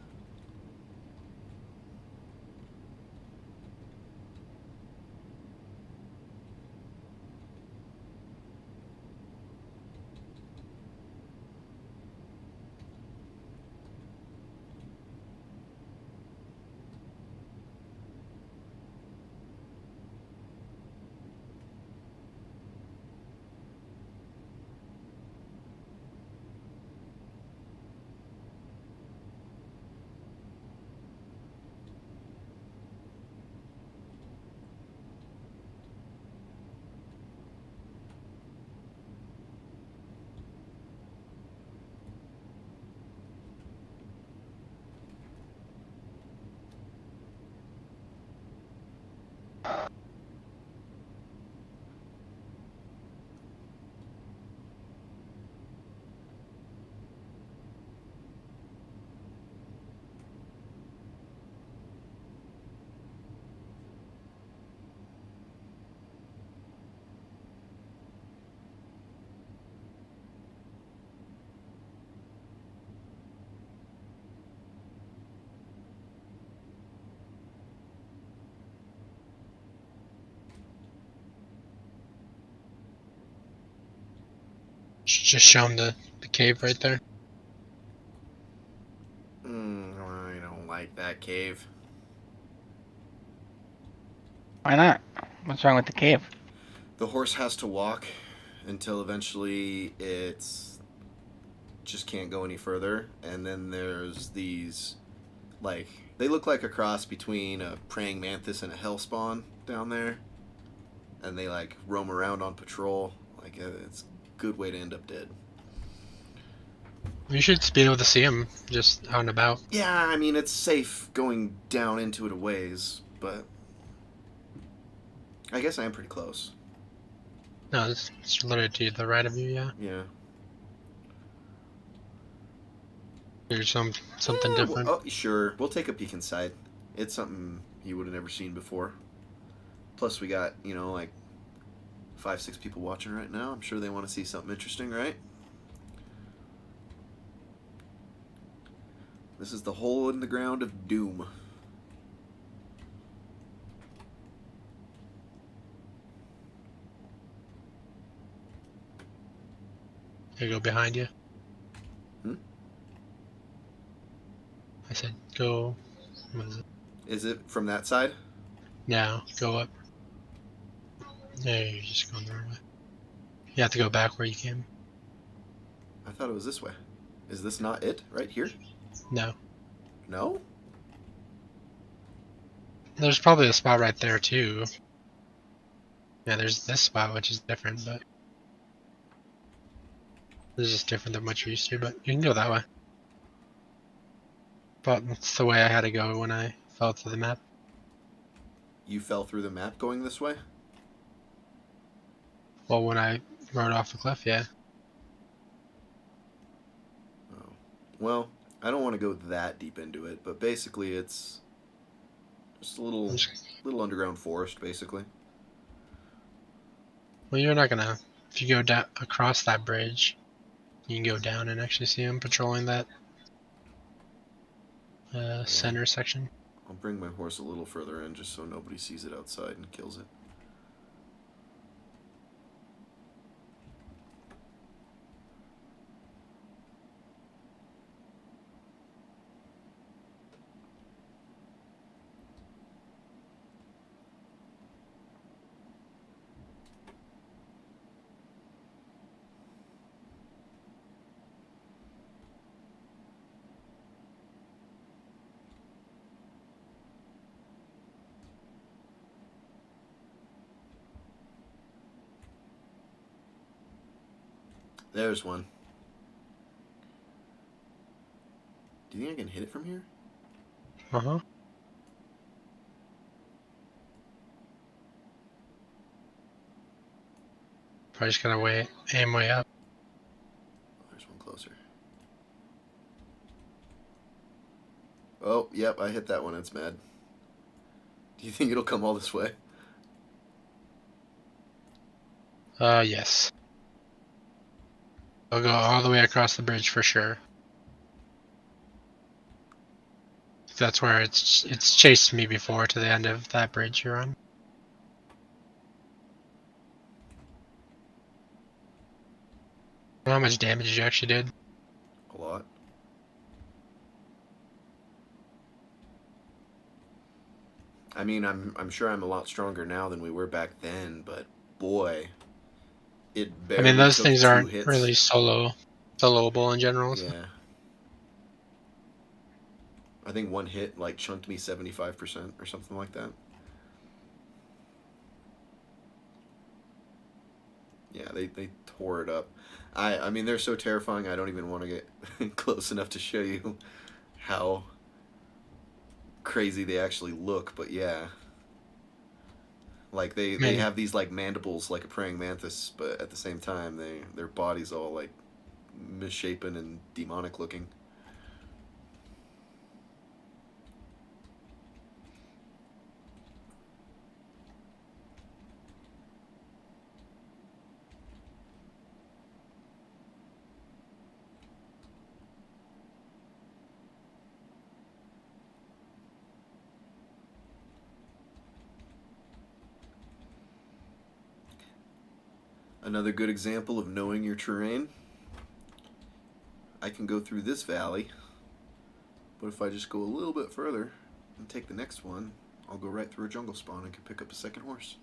Speaker 4: Just show him the cave right there.
Speaker 2: I don't like that cave.
Speaker 1: Why not? What's wrong with the cave?
Speaker 2: The horse has to walk until eventually it's just can't go any further. And then there's these, like, they look like a cross between a praying mantis and a hellspawn down there. And they, like, roam around on patrol. Like, it's a good way to end up dead.
Speaker 4: You should be able to see him just out and about.
Speaker 2: Yeah, I mean, it's safe going down into it a ways, but I guess I am pretty close.
Speaker 4: No, it's literally to the right of you, yeah.
Speaker 2: Yeah.
Speaker 4: There's something
Speaker 2: Yeah,
Speaker 4: different.
Speaker 2: Oh, sure. We'll take a peek inside. It's something you would have never seen before. Plus, we got, like 5-6 people watching right now. I'm sure they want to see something interesting, right? This is the hole in the ground of doom.
Speaker 4: Here, go behind you.
Speaker 2: Hmm?
Speaker 4: I said go. What is it?
Speaker 2: Is it from that side?
Speaker 4: Now, go up. There, you're just going the wrong way. You have to go back where you came.
Speaker 2: I thought it was this way. Is this not it? Right here?
Speaker 4: No.
Speaker 2: No?
Speaker 4: There's probably a spot right there, too. Yeah, there's this spot, which is different, but... This is just different than what you're used to, but you can go that way. But that's the way I had to go when I fell through the map.
Speaker 2: You fell through the map going this way?
Speaker 4: Well, when I rode off the cliff, yeah.
Speaker 2: Oh. Well, I don't want to go that deep into it, but basically it's just a little underground forest, basically.
Speaker 4: Well, you're not gonna... If you go down across that bridge, you can go down and actually see him patrolling that center section.
Speaker 2: I'll bring my horse a little further in just so nobody sees it outside and kills it. There's one. Do you think I can hit it from here?
Speaker 4: Uh-huh. Probably just gotta aim way up.
Speaker 2: Oh, there's one closer. Oh, yep, I hit that one. It's mad. Do you think it'll come all this way?
Speaker 4: Yes. I'll go all the way across the bridge for sure. That's where it's chased me before to the end of that bridge you're on. How much damage you actually did?
Speaker 2: A lot. I mean, I'm sure I'm a lot stronger now than we were back then, but boy, it
Speaker 4: I
Speaker 2: barely
Speaker 4: mean, those
Speaker 2: took
Speaker 4: things
Speaker 2: 2
Speaker 4: aren't
Speaker 2: hits.
Speaker 4: really soloable in general. So.
Speaker 2: Yeah. I think one hit like chunked me 75% or something like that. Yeah, they tore it up. I mean, they're so terrifying, I don't even want to get close enough to show you how crazy they actually look, but yeah. Like they
Speaker 4: Man.
Speaker 2: have these like mandibles like a praying mantis, but at the same time their body's all like misshapen and demonic looking. Another good example of knowing your terrain. I can go through this valley, but if I just go a little bit further and take the next one, I'll go right through a jungle spawn and can pick up a second horse.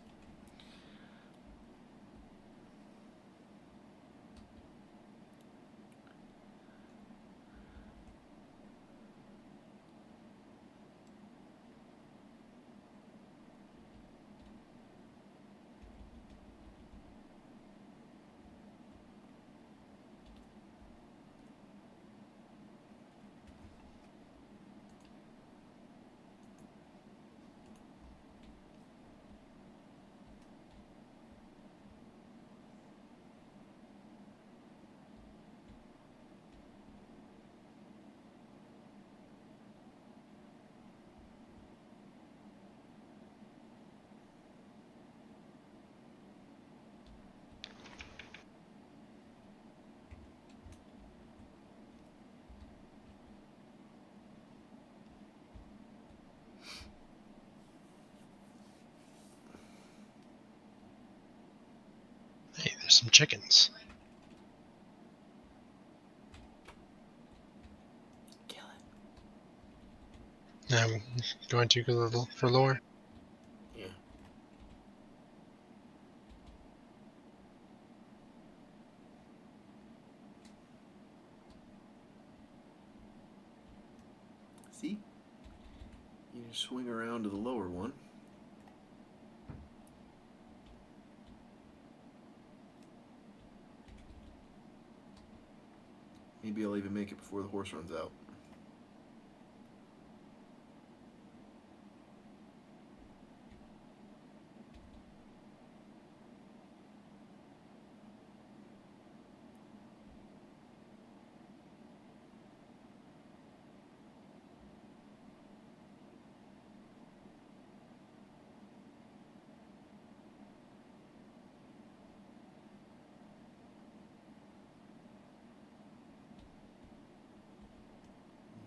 Speaker 4: Hey, there's some chickens.
Speaker 2: Kill it.
Speaker 4: I'm going to go for lore.
Speaker 2: Yeah. See? You just swing around to the lower one. Maybe I'll even make it before the horse runs out.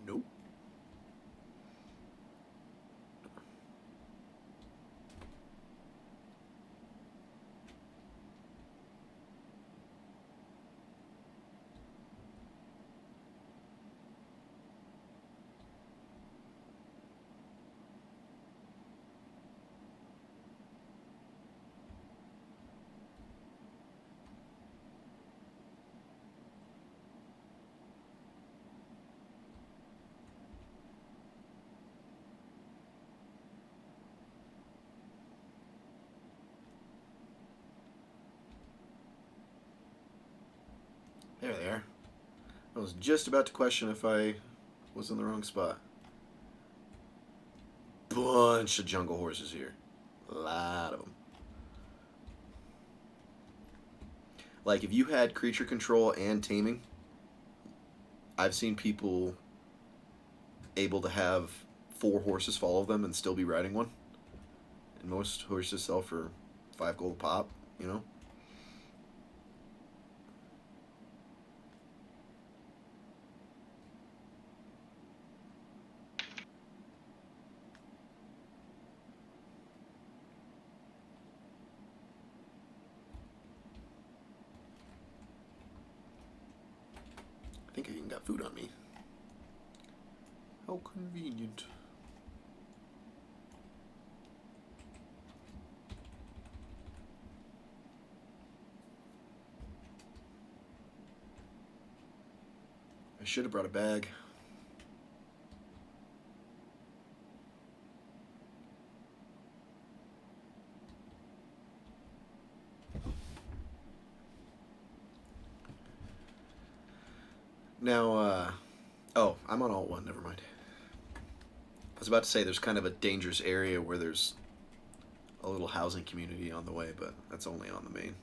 Speaker 2: Nope. There they are. I was just about to question if I was in the wrong spot. Bunch of jungle horses here. A lot of them. Like, if you had creature control and taming, I've seen people able to have 4 horses follow them and still be riding one. And most horses sell for 5 gold a pop, you know? I think I even got food on me. How convenient. I should have brought a bag. Now, oh, I'm on Alt 1, never mind. I was about to say there's kind of a dangerous area where there's a little housing community on the way, but that's only on the main.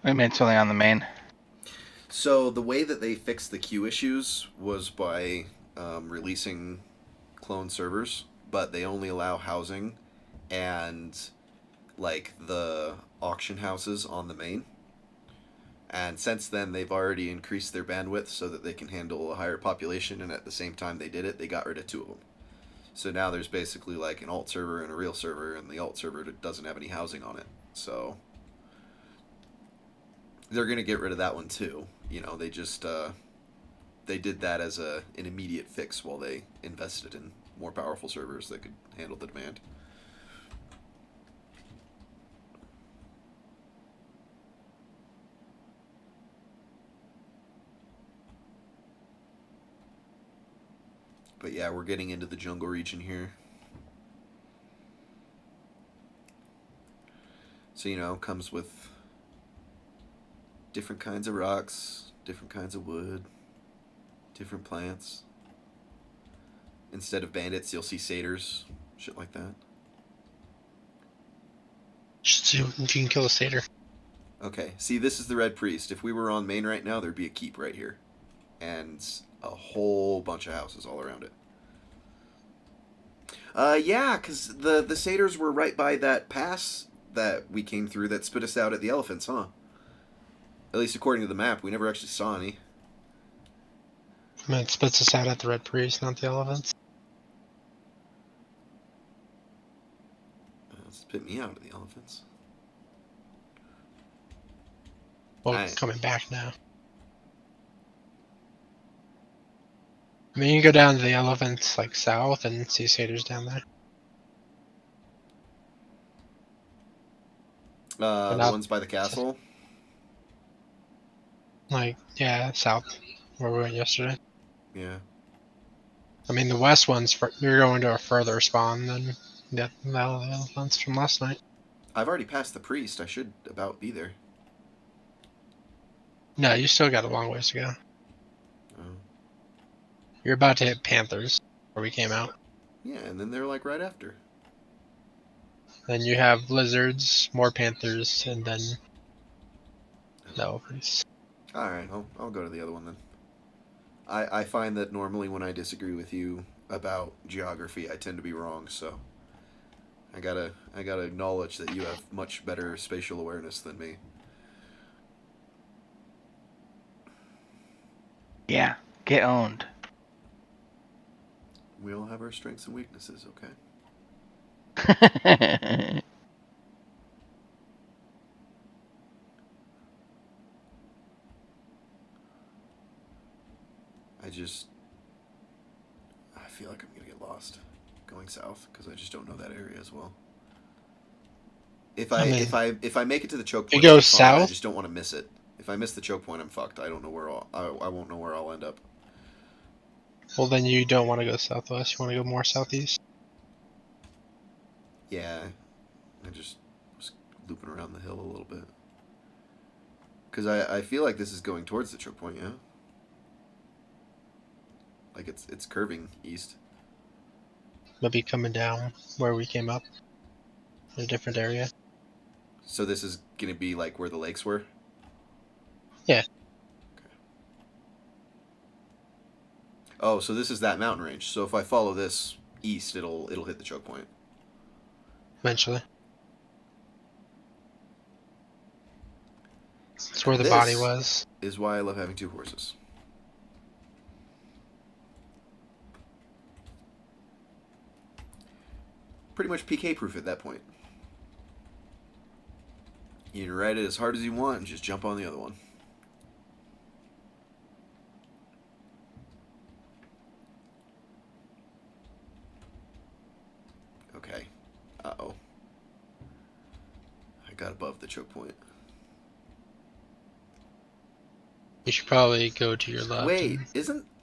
Speaker 1: I mean, it's only on the main.
Speaker 2: So the way that they fixed the queue issues was by releasing clone servers, but they only allow housing and like the auction houses on the main. And since then, they've already increased their bandwidth so that they can handle a higher population. And at the same time they did it, they got rid of 2 of them. So now there's basically like an alt server and a real server, and the alt server doesn't have any housing on it. So they're gonna get rid of that one too. You know, they just they did that as an immediate fix while they invested in more powerful servers that could handle the demand. But yeah, we're getting into the jungle region here. So, you know, comes with different kinds of rocks, different kinds of wood, different plants. Instead of bandits, you'll see satyrs, shit like that.
Speaker 4: Just see if you can kill a satyr.
Speaker 2: Okay, see, this is the Red Priest. If we were on main right now, there'd be a keep right here. And a whole bunch of houses all around it. Yeah, because the satyrs were right by that pass that we came through that spit us out at the elephants, huh? At least according to the map, we never actually saw any.
Speaker 4: I mean, it spits us out at the Red Priest, not the elephants.
Speaker 2: Spit me out at the elephants.
Speaker 4: Well,
Speaker 2: Nice.
Speaker 4: coming back now. I mean, you can go down to the elephants, like, south, and see satyrs down there.
Speaker 2: The
Speaker 4: not-
Speaker 2: ones by the castle?
Speaker 4: Like, yeah, south, where we went yesterday.
Speaker 2: Yeah.
Speaker 4: I mean, the west ones, you're going to a further spawn than the elephants from last night.
Speaker 2: I've already passed the priest. I should about be there.
Speaker 4: No, you still got a long ways to go.
Speaker 2: Oh.
Speaker 4: You're about to hit panthers, where we came out.
Speaker 2: Yeah, and then they're like right after.
Speaker 4: Then you have lizards, more panthers, and then the elephants.
Speaker 2: Alright, I'll go to the other one then. I find that normally when I disagree with you about geography, I tend to be wrong, so I gotta acknowledge that you have much better spatial awareness than me.
Speaker 1: Yeah, get owned.
Speaker 2: We all have our strengths and weaknesses, okay? I feel like I'm gonna get lost going south because I just don't know that area as well. If I make it to the choke point,
Speaker 4: You go
Speaker 2: I'll be fine. I
Speaker 4: south?
Speaker 2: just don't want to miss it. If I miss the choke point, I'm fucked. I don't know where I won't know where I'll end up.
Speaker 4: Well, then you don't want to go southwest. You want to go more southeast.
Speaker 2: Yeah, I just was looping around the hill a little bit because I feel like this is going towards the choke point. Yeah, like it's curving east.
Speaker 4: Maybe coming down where we came up. In a different area.
Speaker 2: So this is gonna be like where the lakes were?
Speaker 4: Yeah.
Speaker 2: Okay. Oh, so this is that mountain range. So if I follow this east, it'll hit the choke point.
Speaker 4: Eventually. It's where the
Speaker 2: This
Speaker 4: body was.
Speaker 2: is why I love having 2 horses. Pretty much PK proof at that point. You can ride it as hard as you want and just jump on the other one. Okay. Uh-oh. I got above the choke point.
Speaker 4: You should probably go to your left.
Speaker 2: Wait,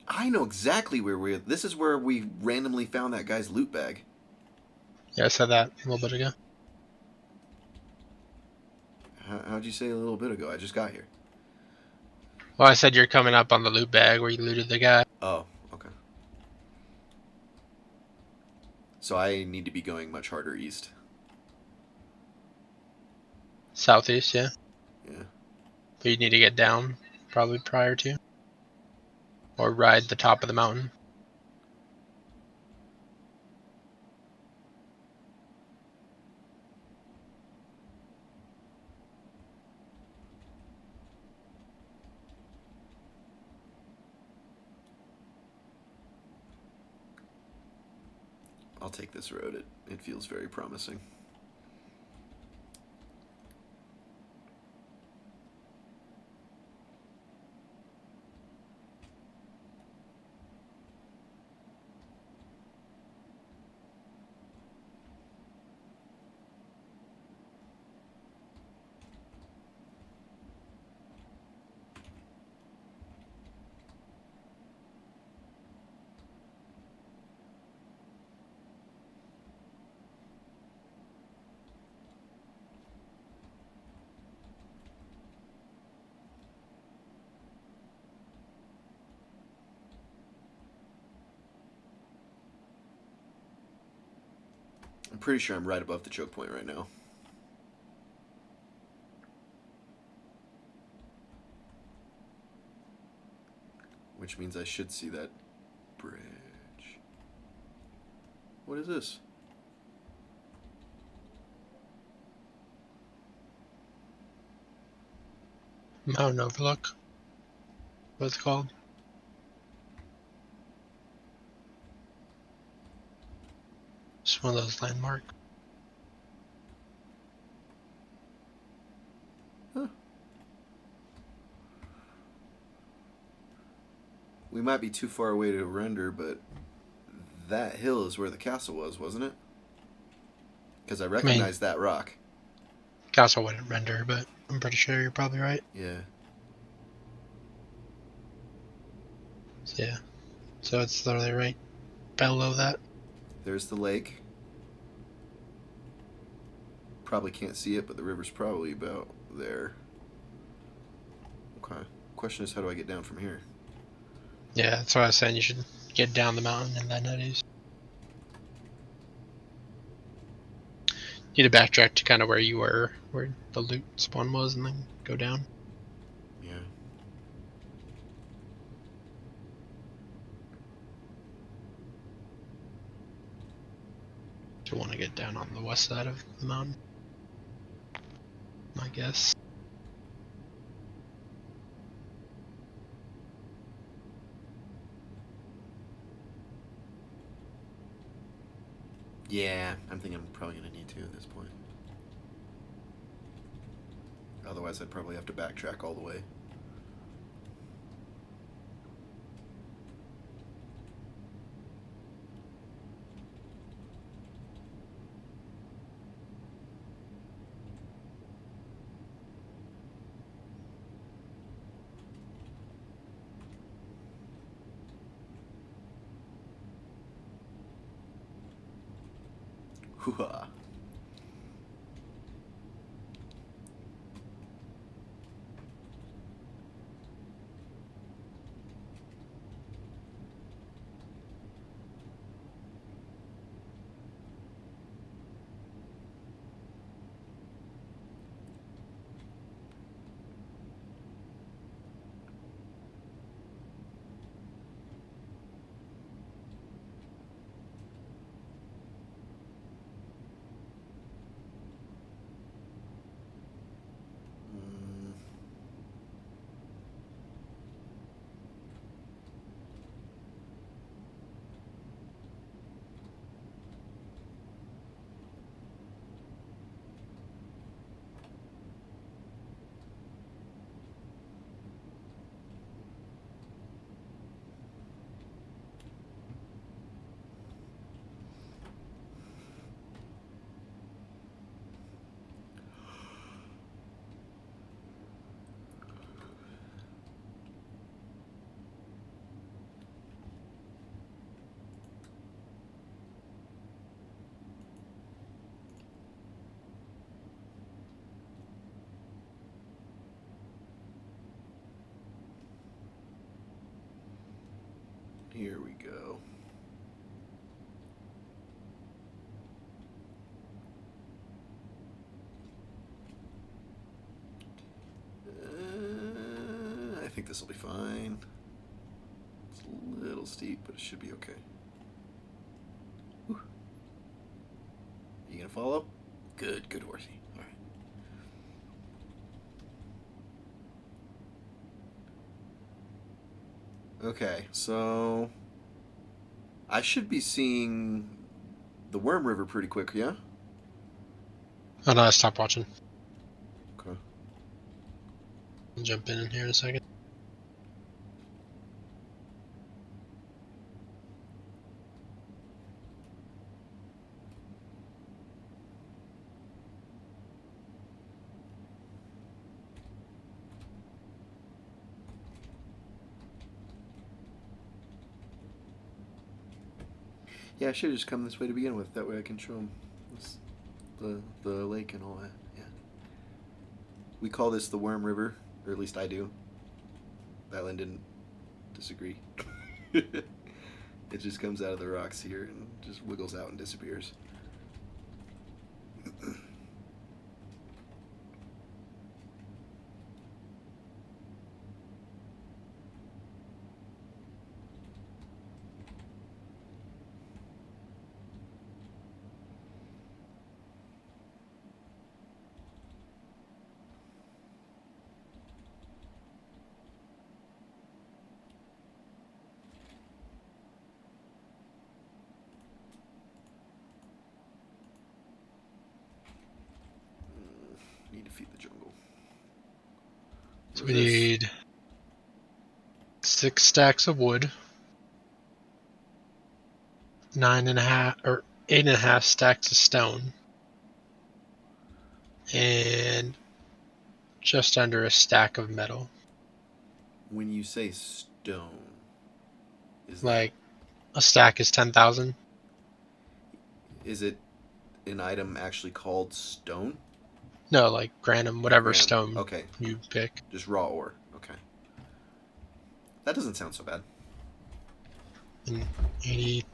Speaker 2: I know exactly where we're... This is where we randomly found that guy's loot bag.
Speaker 4: Yeah, I said that a little bit ago.
Speaker 2: How'd you say a little bit ago? I just got here.
Speaker 4: Well, I said you're coming up on the loot bag where you looted the guy.
Speaker 2: Oh, okay. So I need to be going much harder east.
Speaker 4: Southeast, yeah.
Speaker 2: Yeah.
Speaker 4: But you need to get down probably prior to. Or ride the top of the mountain.
Speaker 2: I'll take this road. It feels very promising. I'm pretty sure I'm right above the choke point right now. Which means I should see that bridge. What is this?
Speaker 4: Mountain Overlook. What's it called? It's one of those landmarks.
Speaker 2: We might be too far away to render, but that hill is where the castle was, wasn't it? Because I recognize that rock.
Speaker 4: Castle wouldn't render, but I'm pretty sure you're probably right.
Speaker 2: Yeah.
Speaker 4: So, yeah. So it's literally right below that.
Speaker 2: There's the lake. Probably can't see it, but the river's probably about there. Okay. Question is, how do I get down from here?
Speaker 4: Yeah, that's why I was saying you should get down the mountain and then head east. You need to backtrack to kind of where you were, where the loot spawn was, and then go down.
Speaker 2: Yeah.
Speaker 4: You want to get down on the west side of the mountain, I guess.
Speaker 2: Yeah, I'm thinking I'm probably going to need to at this point. Otherwise, I'd probably have to backtrack all the way. Hoo-ha. Here we go. this will be fine. It's a little steep, but it should be okay. Whew. You gonna follow? Good, good horsey. All right. Okay, so I should be seeing the Worm River pretty quick, yeah?
Speaker 4: Oh no, I stopped watching.
Speaker 2: Okay.
Speaker 4: I'll jump in here in a second.
Speaker 2: Yeah, I should have just come this way to begin with. That way I can show them the lake and all that. Yeah. We call this the Worm River, or at least I do. Batlin didn't disagree. It just comes out of the rocks here and just wiggles out and disappears. Need to feed the jungle.
Speaker 4: So we need 6 stacks of wood, 9.5 or 8.5 stacks of stone, and just under a stack of metal.
Speaker 2: When you say stone, is
Speaker 4: Like a stack is 10,000.
Speaker 2: is it an item actually called stone?
Speaker 4: No, like granum, whatever
Speaker 2: Granum.
Speaker 4: stone
Speaker 2: Okay,
Speaker 4: you pick.
Speaker 2: just raw ore. Okay, that doesn't sound so bad.
Speaker 4: And 80,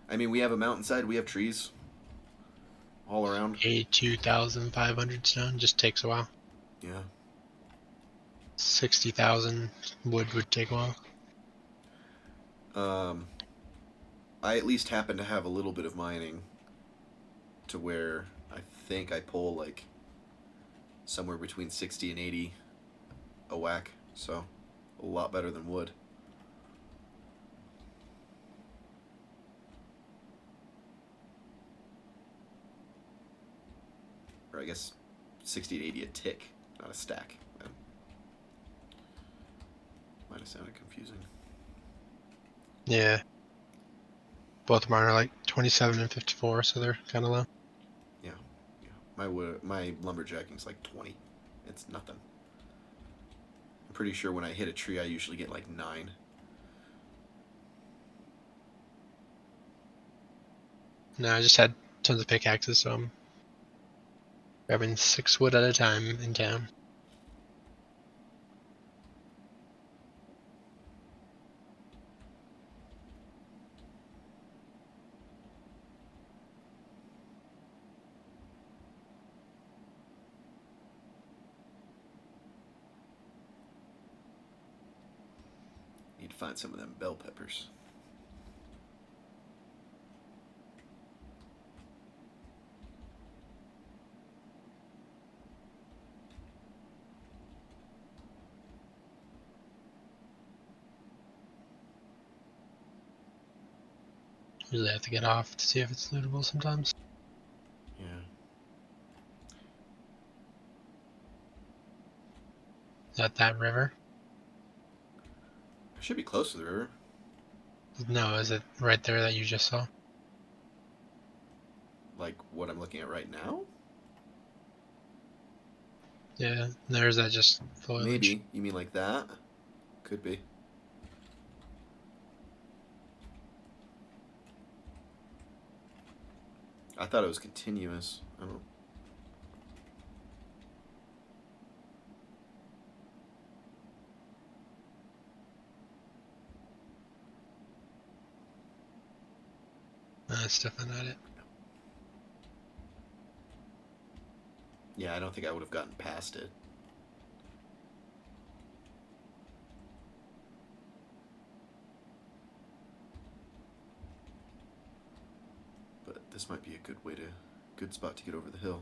Speaker 2: I mean, we have a mountainside, we have trees all around.
Speaker 4: 82,500 stone. Just takes a while.
Speaker 2: Yeah.
Speaker 4: 60,000 wood would take a while.
Speaker 2: I at least happen to have a little bit of mining to where I think I pull like somewhere between 60 and 80 a whack, so a lot better than wood. Or I guess 60 to 80 a tick, not a stack. That might have sounded confusing.
Speaker 4: Yeah. Both of mine are like 27 and 54, so they're kind of low.
Speaker 2: Yeah. My lumberjacking's like 20. It's nothing. I'm pretty sure when I hit a tree, I usually get like 9.
Speaker 4: No, I just had tons of pickaxes, so I'm grabbing 6 wood at a time in town.
Speaker 2: Need to find some of them bell peppers.
Speaker 4: Usually I have to get off to see if it's lootable sometimes.
Speaker 2: Yeah.
Speaker 4: Is that river?
Speaker 2: I should be close to the river.
Speaker 4: No, is it right there that you just saw?
Speaker 2: Like what I'm looking at right now?
Speaker 4: Yeah, there's that just foliage.
Speaker 2: Maybe. You mean like that? Could be. I thought it was continuous. I don't.
Speaker 4: That's definitely not it.
Speaker 2: Yeah, I don't think I would have gotten past it. But this might be a good spot to get over the hill.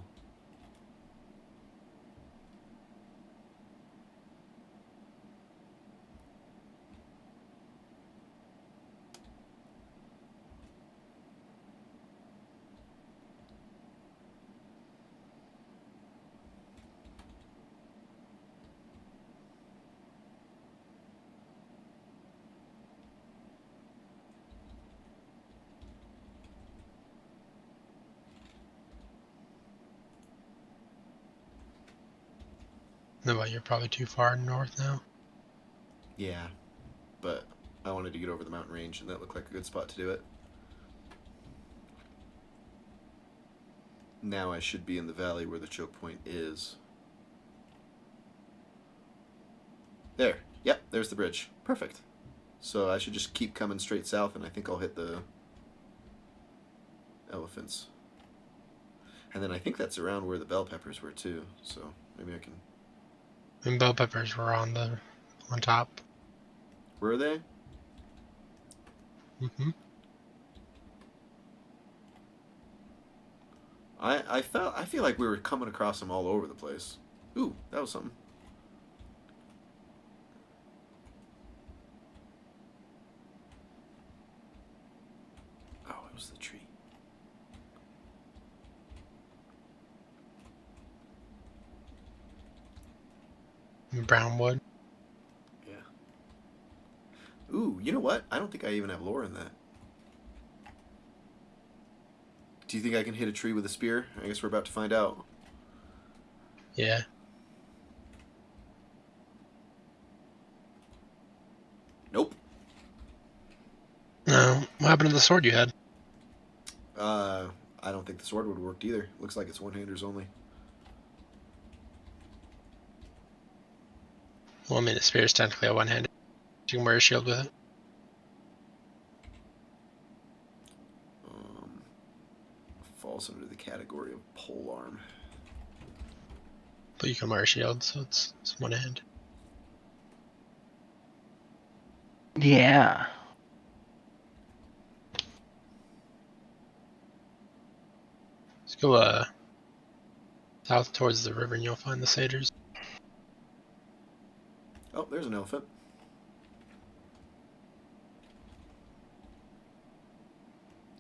Speaker 4: No, but you're probably too far north now.
Speaker 2: Yeah, but I wanted to get over the mountain range, and that looked like a good spot to do it. Now I should be in the valley where the choke point is. There. Yep, there's the bridge. Perfect. So I should just keep coming straight south, and I think I'll hit the elephants. And then I think that's around where the bell peppers were too, so maybe I can...
Speaker 4: And bell peppers were on top.
Speaker 2: Were they?
Speaker 4: Mm-hmm.
Speaker 2: I feel like we were coming across them all over the place. Ooh, that was something. Oh, it was the tree.
Speaker 4: Brownwood.
Speaker 2: Yeah. Ooh, you know what? I don't think I even have lore in that. Do you think I can hit a tree with a spear? I guess we're about to find out.
Speaker 4: Yeah.
Speaker 2: Nope.
Speaker 4: No. What happened to the sword you had?
Speaker 2: I don't think the sword would have worked either. Looks like it's one-handers only.
Speaker 4: Well, I mean, the spear is technically a one-handed. You can wear a shield with it.
Speaker 2: Falls under the category of polearm.
Speaker 4: But you can wear a shield, so it's one hand.
Speaker 1: Yeah.
Speaker 4: Let's go south towards the river and you'll find the satyrs.
Speaker 2: Oh, there's an elephant.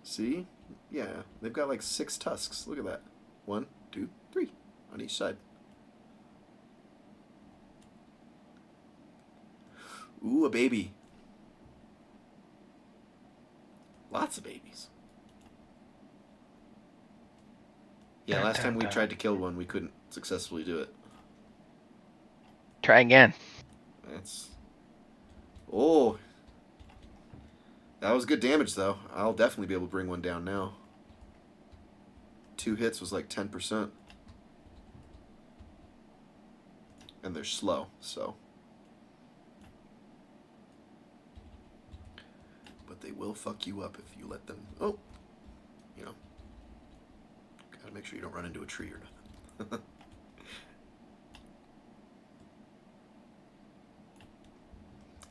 Speaker 2: See? Yeah, they've got like 6 tusks. Look at that. 1, 2, 3 on each side. Ooh, a baby. Lots of babies. Yeah, last time we tried to kill one, we couldn't successfully do it.
Speaker 1: Try again.
Speaker 2: That's... Oh. That was good damage, though. I'll definitely be able to bring one down now. 2 hits was like 10%. And they're slow, so... But they will fuck you up if you let them... Oh! You know. Gotta make sure you don't run into a tree or nothing.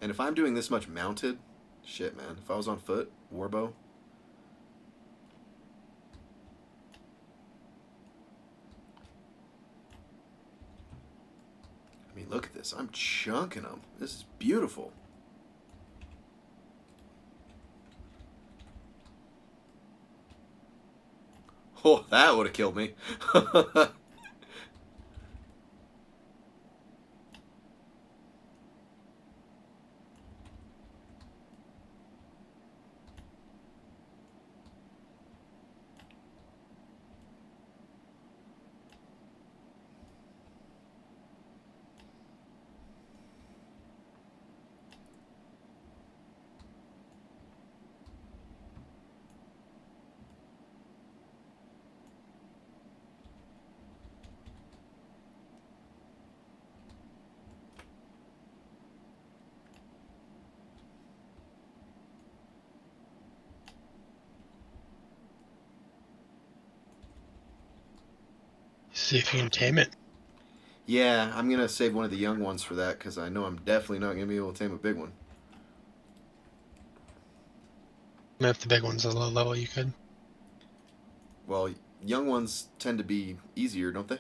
Speaker 2: And if I'm doing this much mounted... Shit, man. If I was on foot, warbow... I mean, look at this. I'm chunking them. This is beautiful. Oh, that would have killed me.
Speaker 4: See if you can tame it.
Speaker 2: Yeah, I'm going to save one of the young ones for that, because I know I'm definitely not going to be able to tame a big one.
Speaker 4: If the big one's a low level, you could.
Speaker 2: Well, young ones tend to be easier, don't they?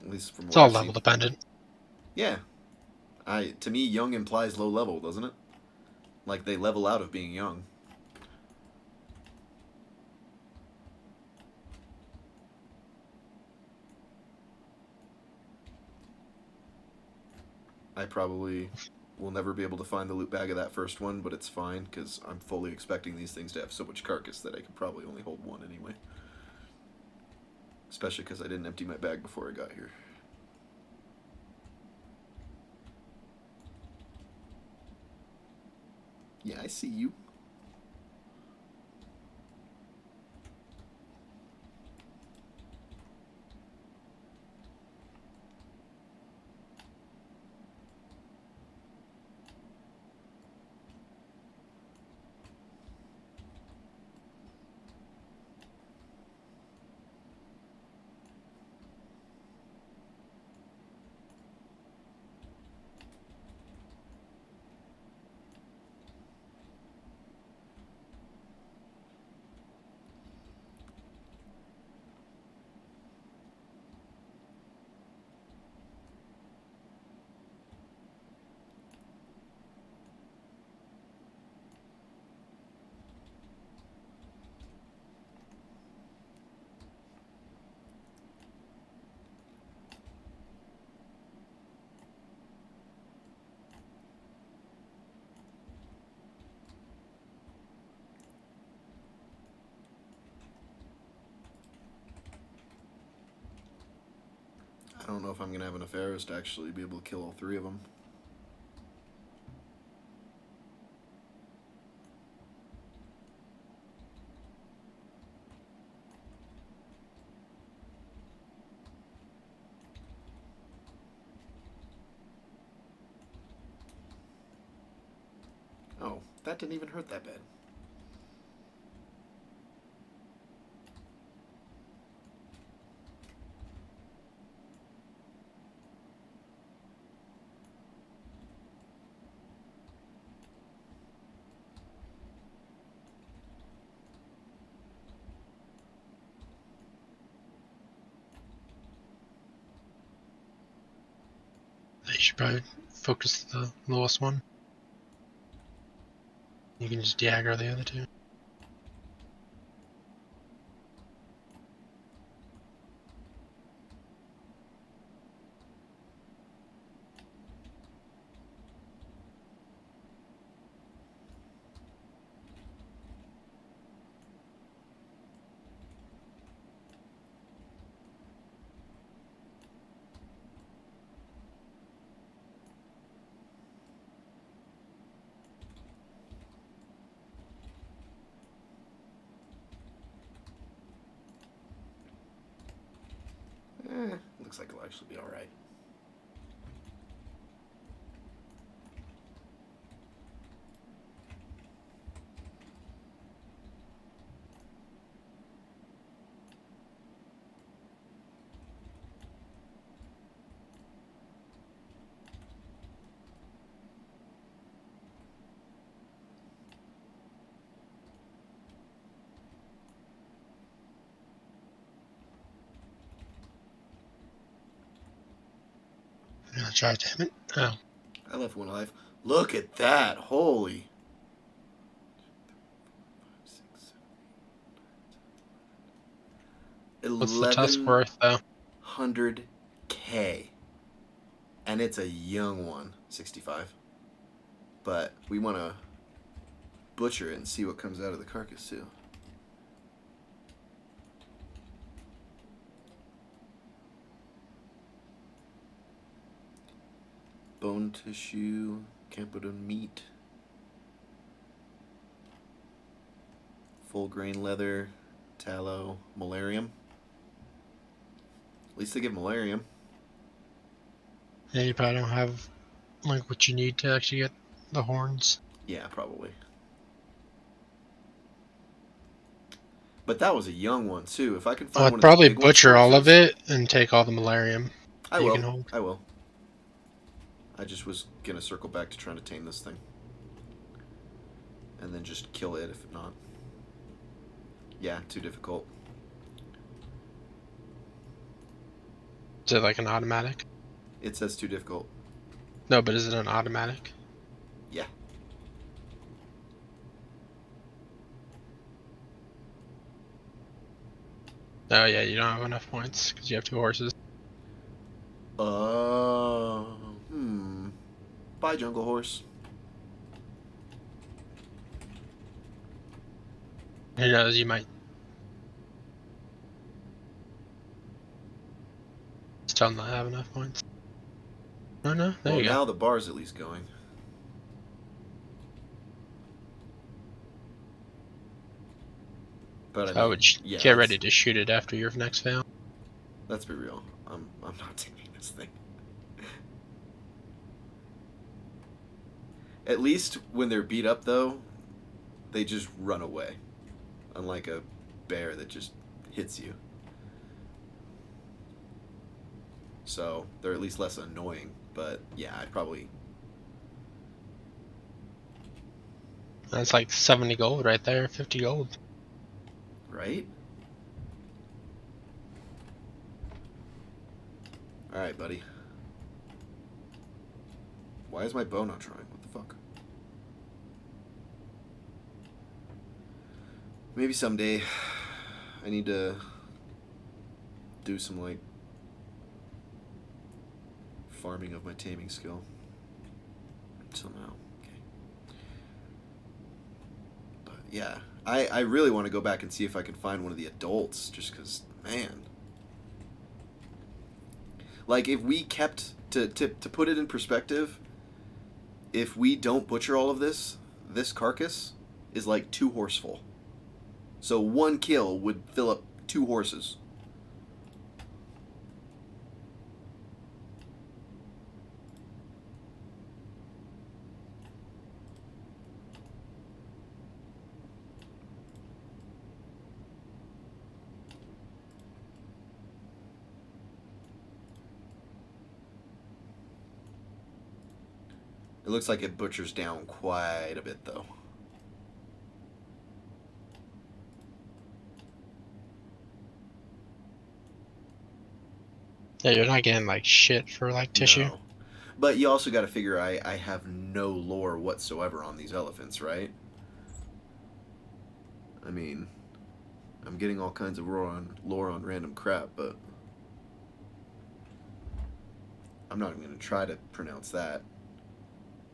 Speaker 2: At least from
Speaker 4: It's
Speaker 2: what
Speaker 4: all
Speaker 2: I've
Speaker 4: level
Speaker 2: seen.
Speaker 4: dependent.
Speaker 2: Yeah. To me, young implies low level, doesn't it? Like they level out of being young. I probably will never be able to find the loot bag of that first one, but it's fine because I'm fully expecting these things to have so much carcass that I could probably only hold one anyway. Especially because I didn't empty my bag before I got here. Yeah, I see you. I don't know if I'm going to have enough arrows to actually be able to kill all three of them. Oh, that didn't even hurt that bad.
Speaker 4: You should probably focus the lowest one. You can just de-aggro the other two.
Speaker 2: Looks like it'll actually be alright.
Speaker 4: I'm gonna try, damn it. Oh.
Speaker 2: I left one alive. Look at that! Holy.
Speaker 4: What's the tusk worth, though?
Speaker 2: 1100K. And it's a young one, 65. But we want to butcher it and see what comes out of the carcass, too. Bone tissue, Campodon meat, full grain leather, tallow, malarium. At least they give malarium.
Speaker 4: Yeah, you probably don't have like what you need to actually get the horns.
Speaker 2: Yeah, probably. But that was a young one too. If I can find
Speaker 4: I'd
Speaker 2: one
Speaker 4: probably
Speaker 2: of the big ones
Speaker 4: butcher all of
Speaker 2: first.
Speaker 4: it and take all the malarium.
Speaker 2: I
Speaker 4: you
Speaker 2: will.
Speaker 4: can hold.
Speaker 2: I will. I just was gonna circle back to trying to tame this thing, and then just kill it if not. Yeah, too difficult.
Speaker 4: Is it like an automatic?
Speaker 2: It says too difficult.
Speaker 4: No, but is it an automatic?
Speaker 2: Yeah.
Speaker 4: Oh yeah, you don't have enough points because you have 2 horses.
Speaker 2: Bye, Jungle Horse.
Speaker 4: Who knows? You might still not have enough points. Oh no, there
Speaker 2: Well,
Speaker 4: you go.
Speaker 2: now the bar's at least going. But I
Speaker 4: So I
Speaker 2: mean,
Speaker 4: would
Speaker 2: yeah,
Speaker 4: get ready to shoot it after your next fail.
Speaker 2: Let's be real. I'm not taking this thing. At least when they're beat up, though, they just run away. Unlike a bear that just hits you. So they're at least less annoying. But yeah, I'd probably...
Speaker 4: That's like 70 gold right there, 50 gold.
Speaker 2: Right? Alright, buddy. Why is my bow not trying? What the fuck? Maybe someday I need to do some, like, farming of my taming skill. Somehow. Okay. But yeah, I really want to go back and see if I can find one of the adults, just because, man. Like, if we kept, to put it in perspective, if we don't butcher all of this, this carcass is like 2 horseful. So 1 kill would fill up 2 horses. It looks like it butchers down quite a bit, though.
Speaker 4: Yeah, you're not getting like shit for like tissue.
Speaker 2: No. But you also got to figure I have no lore whatsoever on these elephants, right? I mean, I'm getting all kinds of lore on random crap, but I'm not even going to try to pronounce that.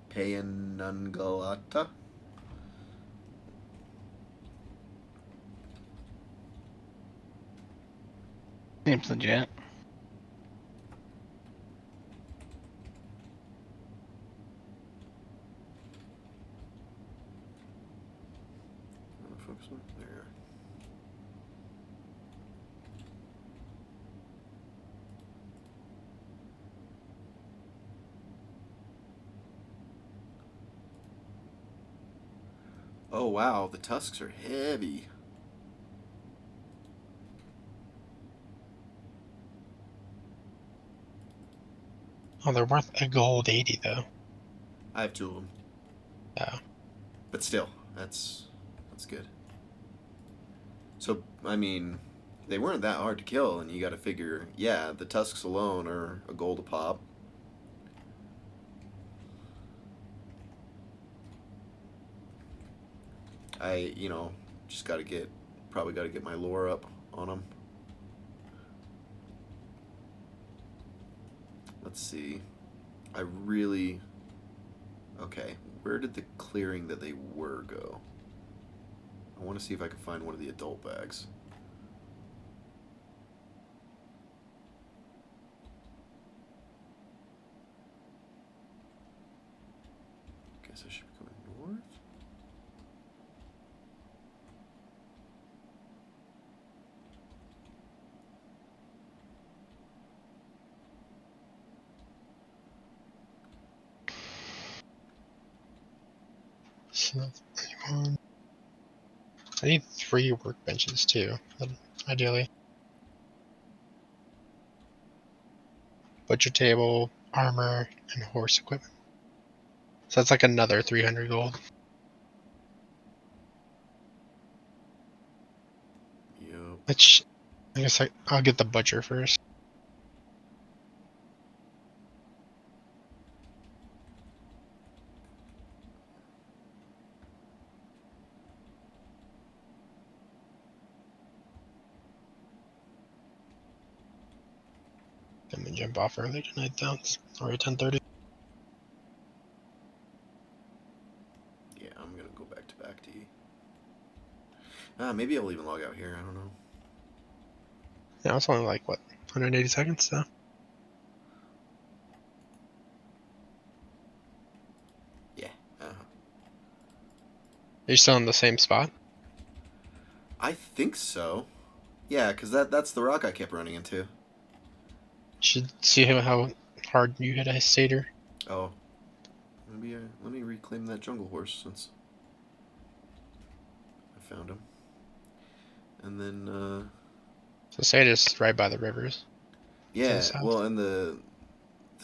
Speaker 2: Payanungalata?
Speaker 1: Seems legit.
Speaker 2: Focus on there. Oh wow, the tusks are heavy.
Speaker 4: Oh, they're worth a gold 80 though.
Speaker 2: I have 2 of them.
Speaker 4: Oh.
Speaker 2: But still, that's good. So, I mean, they weren't that hard to kill, and you got to figure, yeah, the tusks alone are a gold a pop. Just probably got to get my lore up on them. Let's see. Okay, where did the clearing that they were go? I want to see if I can find one of the adult bags. Guess I should be going north.
Speaker 4: So that's 31. I need 3 workbenches too, ideally. Butcher table, armor, and horse equipment. So that's like another 300 gold. Which, I guess I'll get the butcher first. I'm gonna jump off early tonight though. It's already 10:30.
Speaker 2: Yeah, I'm gonna go back to back to E. Maybe I'll even log out here. I don't know.
Speaker 4: Yeah, it's only like what 180 seconds so.
Speaker 2: Yeah.
Speaker 4: Are you still in the same spot?
Speaker 2: I think so. Yeah, because that's the rock I kept running into.
Speaker 4: Should see how hard you hit a satyr.
Speaker 2: Oh. Maybe let me reclaim that jungle horse since I found him. And then,
Speaker 4: So satyr's right by the rivers.
Speaker 2: yeah,
Speaker 4: south.
Speaker 2: well, and the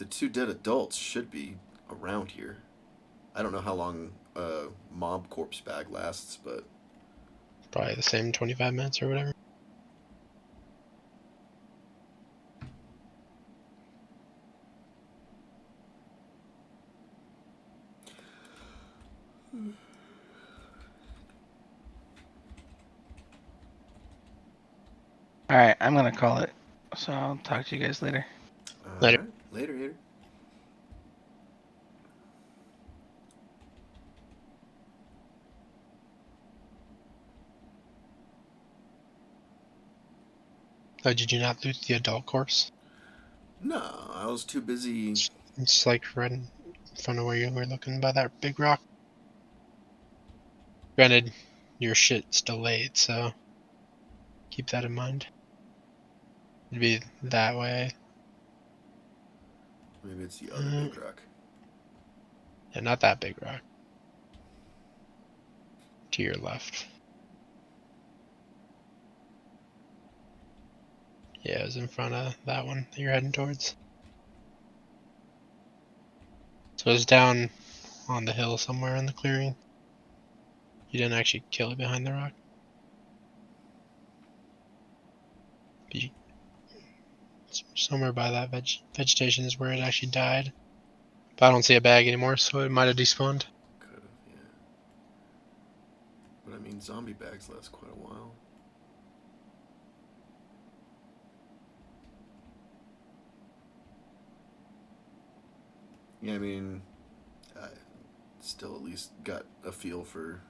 Speaker 2: two dead adults should be around here. I don't know how long a mob corpse bag lasts, but
Speaker 4: Probably the same 25 minutes or whatever.
Speaker 1: All right, I'm gonna call it. So I'll talk to you guys later.
Speaker 4: Later.
Speaker 2: alright, later.
Speaker 4: Oh, did you not loot the adult corpse?
Speaker 2: No, I was too busy.
Speaker 4: It's like right in front of where you were looking by that big rock. Granted, your shit's delayed, so keep that in mind. It'd be that way.
Speaker 2: Maybe it's the other big rock.
Speaker 4: Yeah, not that big rock. To your left. Yeah, it was in front of that one that you're heading towards. So it's down on the hill somewhere in the clearing. You didn't actually kill it behind the rock. But somewhere by that vegetation is where it actually died. But I don't see a bag anymore, so it might have despawned.
Speaker 2: Could've, yeah. But I mean, zombie bags last quite a while. Yeah, I mean, I still at least got a feel for.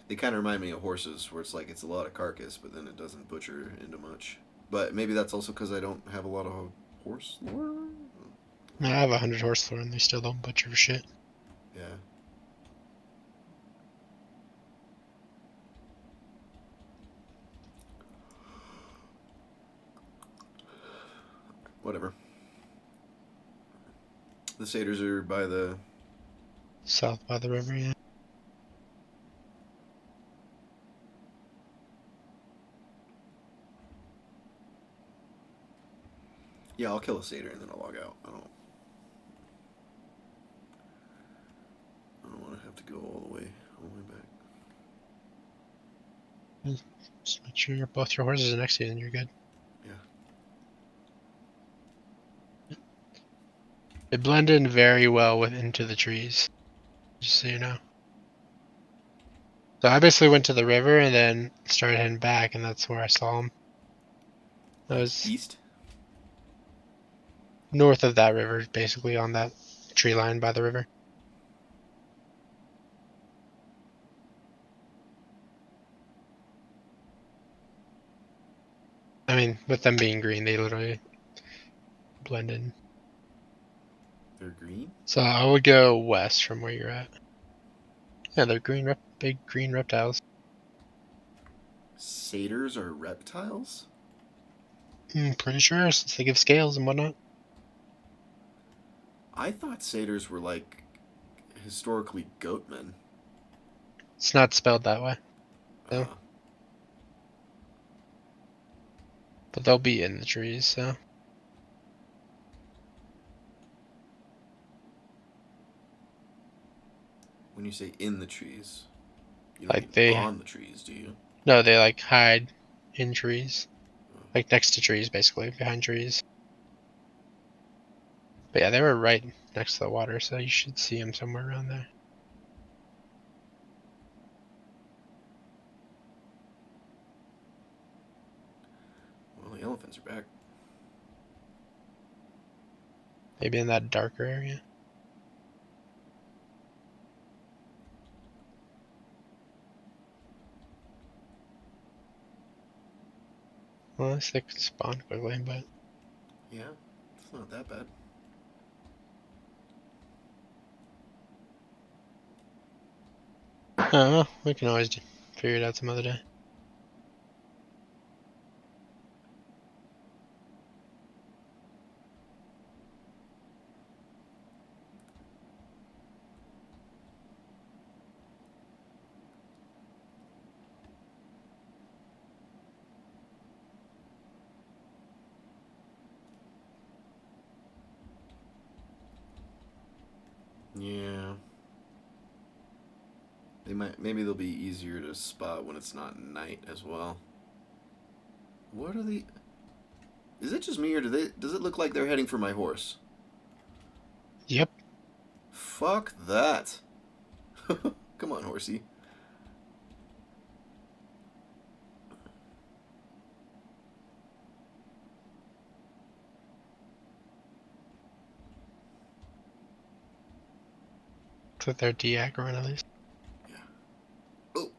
Speaker 2: They kind of remind me of horses, where it's like it's a lot of carcass, but then it doesn't butcher into much. But maybe that's also because I don't have a lot of horse lore.
Speaker 4: I have 100 horse lore and they still don't butcher for shit.
Speaker 2: Yeah. Whatever. The satyrs are by the.
Speaker 4: South by the river, yeah.
Speaker 2: Yeah, I'll kill a satyr and then I'll log out. I don't want to have to go all the way back.
Speaker 4: Just make sure both your horses are next to you and you're good.
Speaker 2: Yeah.
Speaker 4: It blended in very well into the trees. Just so you know. So I basically went to the river and then started heading back, and that's where I saw him. That was
Speaker 2: East?
Speaker 4: north of that river, basically on that tree line by the river. I mean, with them being green, they literally blend in.
Speaker 2: They're green?
Speaker 4: So I would go west from where you're at. Yeah, they're green, big green reptiles.
Speaker 2: Satyrs are reptiles?
Speaker 4: Pretty sure, since they give scales and whatnot.
Speaker 2: I thought satyrs were like historically goatmen.
Speaker 4: It's not spelled that way, No. but they'll be in the trees, so.
Speaker 2: When you say in the trees, you
Speaker 4: Like
Speaker 2: don't mean
Speaker 4: they-
Speaker 2: on the trees, do you?
Speaker 4: No, they like hide in trees. Like next to trees, basically, behind trees. But yeah, they were right next to the water, so you should see them somewhere around there.
Speaker 2: Well, the elephants are back.
Speaker 4: Maybe in that darker area. Well, at least they could spawn quickly, but
Speaker 2: Yeah, it's not that bad.
Speaker 4: I don't know. We can always figure it out some other day.
Speaker 2: Yeah. Maybe they'll be easier to spot when it's not night as well. What are the... Is it just me, or does it look like they're heading for my horse?
Speaker 4: Yep.
Speaker 2: Fuck that. Come on, horsey.
Speaker 4: Looks like they're de-aggroing at least.
Speaker 2: Yeah. Oh.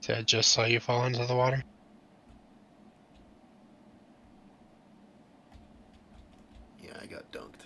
Speaker 4: See, I just saw you fall into the water.
Speaker 2: Yeah, I got dunked.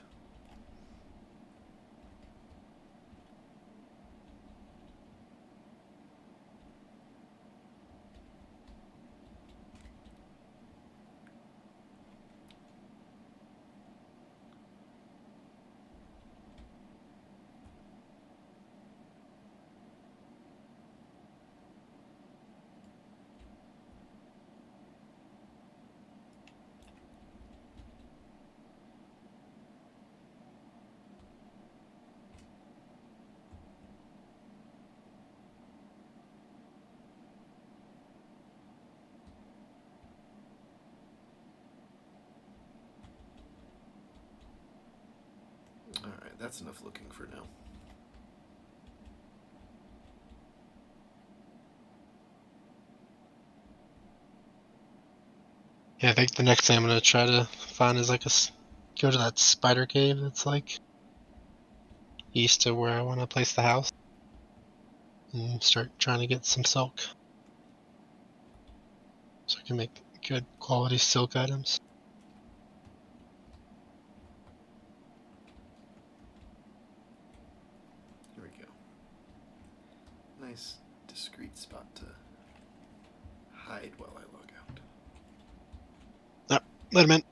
Speaker 2: Alright, that's enough looking for now.
Speaker 4: Yeah, I think the next thing I'm gonna try to find is like go to that spider cave that's like east of where I want to place the house, and start trying to get some silk, so I can make good quality silk items.
Speaker 2: Here we go. Nice, discreet spot to hide while I log out.
Speaker 4: Let him in.